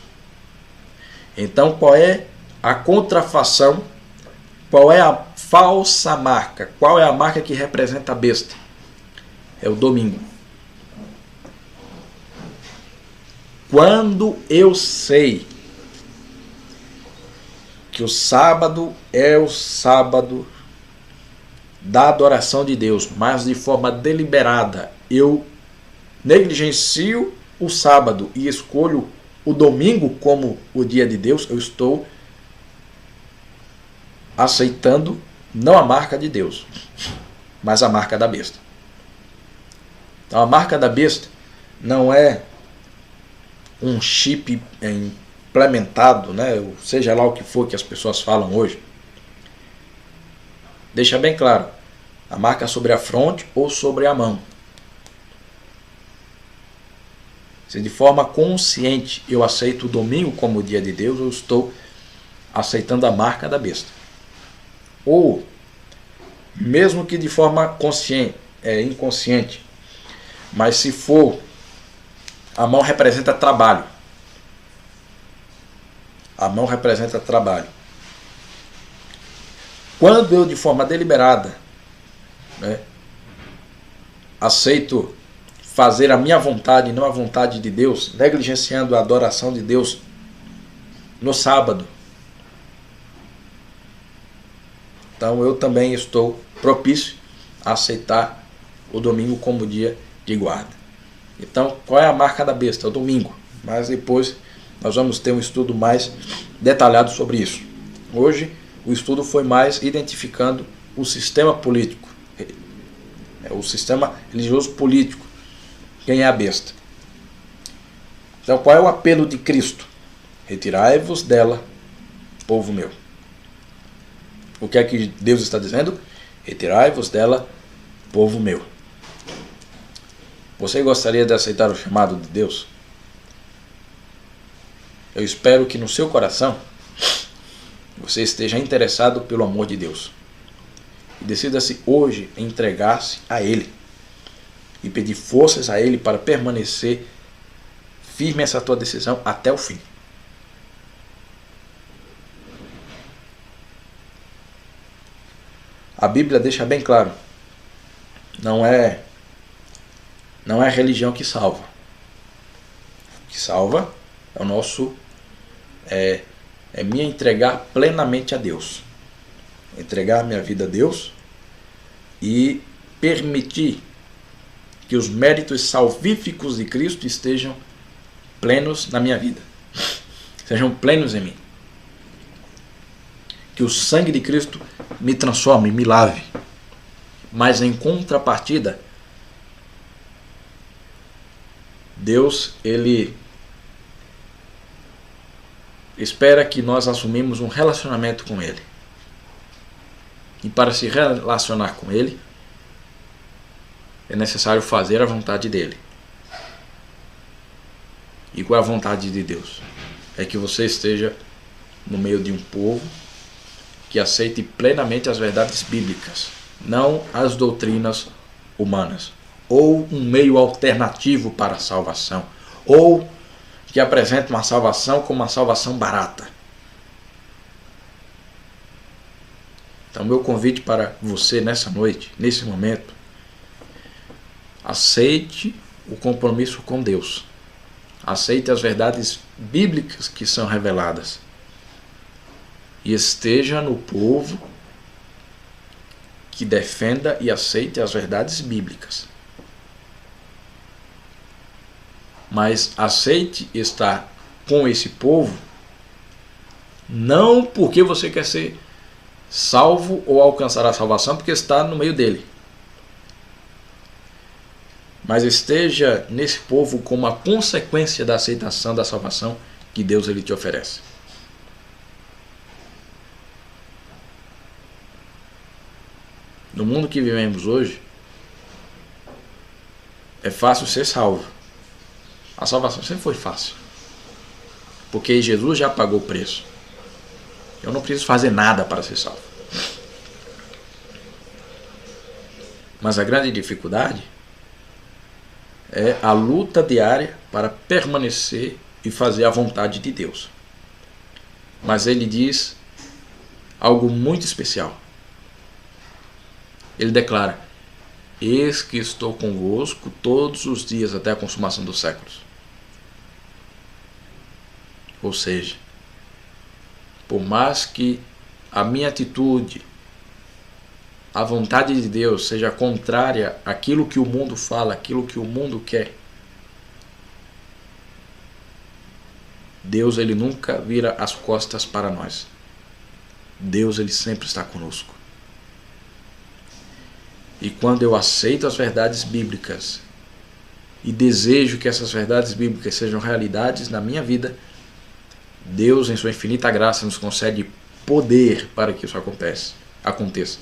Então, qual é a contrafação? Qual é a falsa marca? Qual é a marca que representa a besta? É o domingo. Quando eu sei que o sábado é o sábado da adoração de Deus, mas de forma deliberada eu negligencio o sábado e escolho o domingo como o dia de Deus, eu estou aceitando não a marca de Deus, mas a marca da besta. Então a marca da besta não é um chip implementado, né? Seja lá o que for que as pessoas falam hoje. Deixa bem claro, a marca sobre a fronte ou sobre a mão. Se de forma consciente eu aceito o domingo como o dia de Deus, eu estou aceitando a marca da besta. Ou, mesmo que de forma inconsciente, mas se for, a mão representa trabalho. A mão representa trabalho. Quando eu de forma deliberada, né, aceito fazer a minha vontade e não a vontade de Deus, negligenciando a adoração de Deus no sábado, então eu também estou propício a aceitar o domingo como dia de guarda. Então, qual é a marca da besta? É o domingo. Mas depois nós vamos ter um estudo mais detalhado sobre isso. Hoje o estudo foi mais identificando o sistema político, o sistema religioso político. Quem é a besta? Então, qual é o apelo de Cristo? Retirai-vos dela, povo meu. O que é que Deus está dizendo? Retirai-vos dela, povo meu. Você gostaria de aceitar o chamado de Deus? Eu espero que no seu coração você esteja interessado pelo amor de Deus. E decida-se hoje entregar-se a Ele. E pedir forças a Ele para permanecer firme essa tua decisão até o fim. A Bíblia deixa bem claro. Não é a religião que salva. O que salva é o nosso... É me entregar plenamente a Deus. Entregar minha vida a Deus e permitir que os méritos salvíficos de Cristo estejam plenos na minha vida. Sejam plenos em mim. Que o sangue de Cristo me transforme, me lave. Mas em contrapartida, Deus, Ele espera que nós assumimos um relacionamento com Ele. E para se relacionar com Ele, é necessário fazer a vontade dEle. E qual é a vontade de Deus? É que você esteja no meio de um povo que aceite plenamente as verdades bíblicas, não as doutrinas humanas, ou um meio alternativo para a salvação, ou que apresenta uma salvação como uma salvação barata. Então, meu convite para você nessa noite, nesse momento, aceite o compromisso com Deus. Aceite as verdades bíblicas que são reveladas. E esteja no povo que defenda e aceite as verdades bíblicas. Mas aceite estar com esse povo não porque você quer ser salvo ou alcançar a salvação porque está no meio dele. Mas esteja nesse povo como a consequência da aceitação da salvação que Deus ele te oferece. No mundo que vivemos hoje, é fácil ser salvo. A salvação sempre foi fácil. Porque Jesus já pagou o preço. Eu não preciso fazer nada para ser salvo. Mas a grande dificuldade é a luta diária para permanecer e fazer a vontade de Deus. Mas ele diz algo muito especial. Ele declara: eis que estou convosco todos os dias até a consumação dos séculos. Ou seja, por mais que a minha atitude, a vontade de Deus seja contrária àquilo que o mundo fala, àquilo que o mundo quer, Deus ele nunca vira as costas para nós. Deus ele sempre está conosco. E quando eu aceito as verdades bíblicas e desejo que essas verdades bíblicas sejam realidades na minha vida, Deus, em sua infinita graça, nos concede poder para que isso aconteça,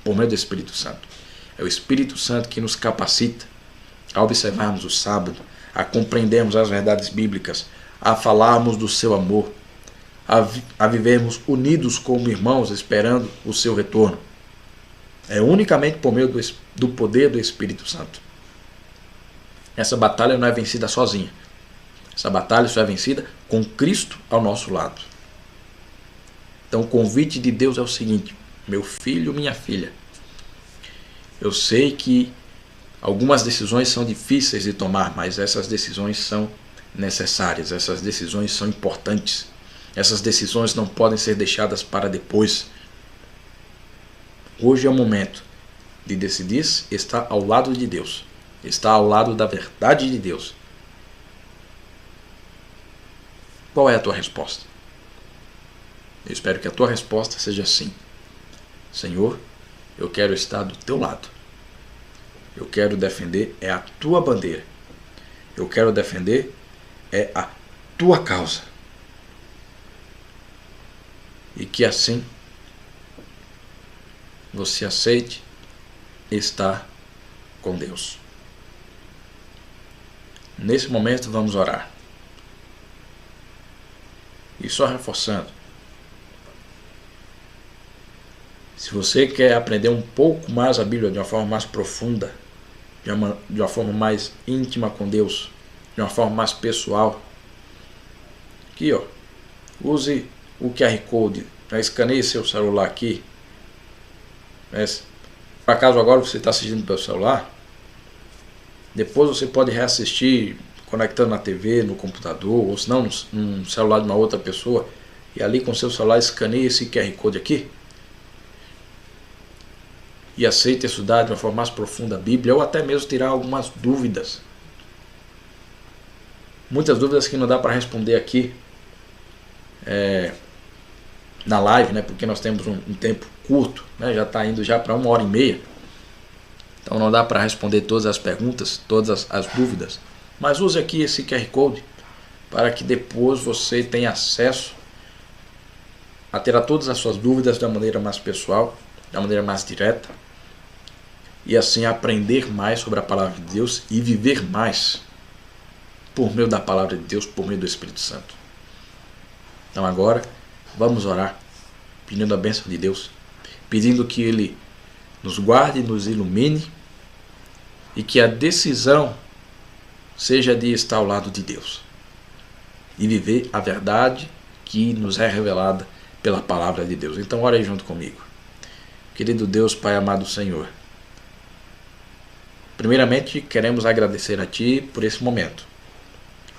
por meio do Espírito Santo. É o Espírito Santo que nos capacita a observarmos o sábado, a compreendermos as verdades bíblicas, a falarmos do seu amor, a vivermos unidos como irmãos, esperando o seu retorno. É unicamente por meio do poder do Espírito Santo. Essa batalha não é vencida sozinha. Essa batalha só é vencida com Cristo ao nosso lado. Então o convite de Deus é o seguinte: meu filho, minha filha, eu sei que algumas decisões são difíceis de tomar, mas essas decisões são necessárias, essas decisões são importantes. Essas decisões não podem ser deixadas para depois. Hoje é o momento de decidir estar ao lado de Deus, estar ao lado da verdade de Deus. Qual é a tua resposta? Eu espero que a tua resposta seja sim. Senhor, eu quero estar do teu lado. Eu quero defender a tua bandeira. Eu quero defender a tua causa. E que assim você aceite estar com Deus. Nesse momento vamos orar. E só reforçando, se você quer aprender um pouco mais a Bíblia de uma forma mais profunda, de uma forma mais íntima com Deus, de uma forma mais pessoal, aqui ó, use o QR Code, escaneie seu celular aqui. Por acaso agora você está assistindo pelo celular, depois você pode reassistir conectando na TV, no computador, ou se não no celular de uma outra pessoa, e ali com seu celular escaneie esse QR Code aqui e aceite estudar de uma forma mais profunda a Bíblia, ou até mesmo tirar algumas dúvidas. Muitas dúvidas que não dá para responder aqui na live, né? Porque nós temos um tempo curto, né? Já está indo já para 1h30. Então não dá para responder todas as perguntas, todas as dúvidas. Mas use aqui esse QR Code para que depois você tenha acesso a ter todas as suas dúvidas da maneira mais pessoal, da maneira mais direta, e assim aprender mais sobre a palavra de Deus e viver mais por meio da palavra de Deus, por meio do Espírito Santo. Então agora vamos orar, pedindo a bênção de Deus, pedindo que Ele nos guarde, nos ilumine e que a decisão seja de estar ao lado de Deus e viver a verdade que nos é revelada pela palavra de Deus. Então ore aí junto comigo. Querido Deus, Pai amado Senhor, primeiramente queremos agradecer a Ti por esse momento,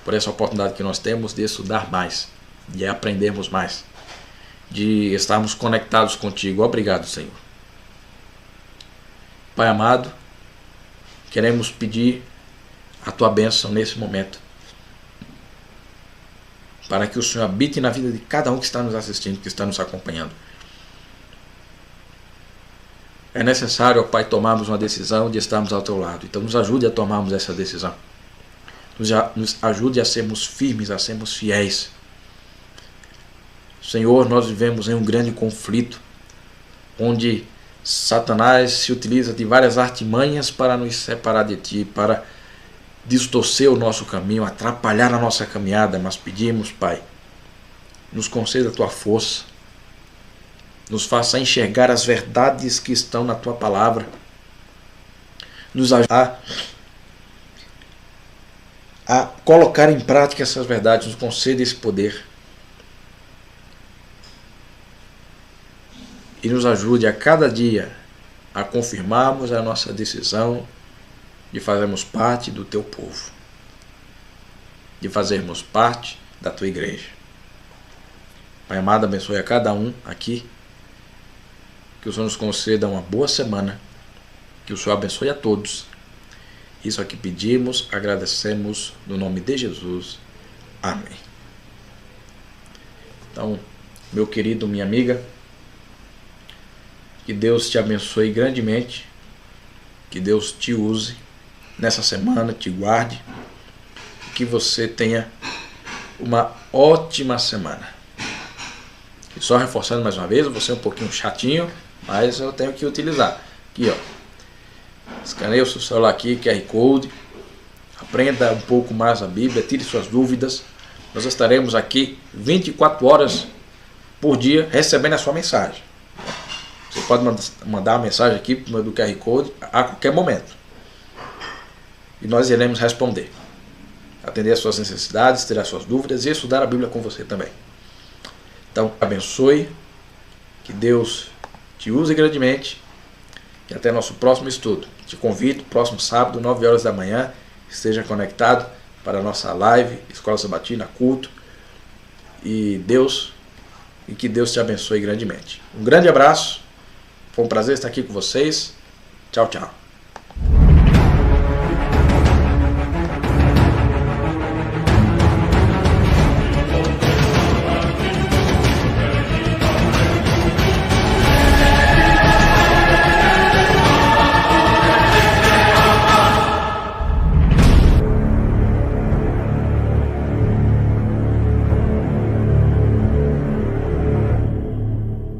por essa oportunidade que nós temos de estudar mais, de aprendermos mais, de estarmos conectados contigo. Obrigado, Senhor. Pai amado, queremos pedir a Tua bênção nesse momento, para que o Senhor habite na vida de cada um que está nos assistindo, que está nos acompanhando. É necessário, ó Pai, tomarmos uma decisão de estarmos ao Teu lado. Então nos ajude a tomarmos essa decisão. Nos ajude a sermos firmes, a sermos fiéis. Senhor, nós vivemos em um grande conflito, onde Satanás se utiliza de várias artimanhas para nos separar de Ti, para distorcer o nosso caminho, atrapalhar a nossa caminhada. Mas pedimos, Pai, nos conceda a Tua força, nos faça enxergar as verdades que estão na Tua palavra, nos ajude a colocar em prática essas verdades, nos conceda esse poder e nos ajude a cada dia a confirmarmos a nossa decisão de fazermos parte do Teu povo, de fazermos parte da Tua igreja. Pai amado, abençoe a cada um aqui, que o Senhor nos conceda uma boa semana, que o Senhor abençoe a todos. Isso aqui pedimos, agradecemos no nome de Jesus. Amém. Então, meu querido, minha amiga, que Deus te abençoe grandemente, que Deus te use nessa semana, te guarde, que você tenha uma ótima semana. E só reforçando mais uma vez, você é um pouquinho chatinho, mas eu tenho que utilizar. Aqui, ó. Escaneie o seu celular aqui, QR Code. Aprenda um pouco mais a Bíblia, tire suas dúvidas. Nós estaremos aqui 24 horas por dia recebendo a sua mensagem. Você pode mandar uma mensagem aqui por meio do QR Code a qualquer momento. E nós iremos responder. Atender às suas necessidades, tirar suas dúvidas e estudar a Bíblia com você também. Então, abençoe. Que Deus te use grandemente. E até nosso próximo estudo. Te convido, próximo sábado, 9 horas da manhã, esteja conectado para a nossa live, Escola Sabatina, culto. E que Deus te abençoe grandemente. Um grande abraço. Foi um prazer estar aqui com vocês. Tchau, tchau.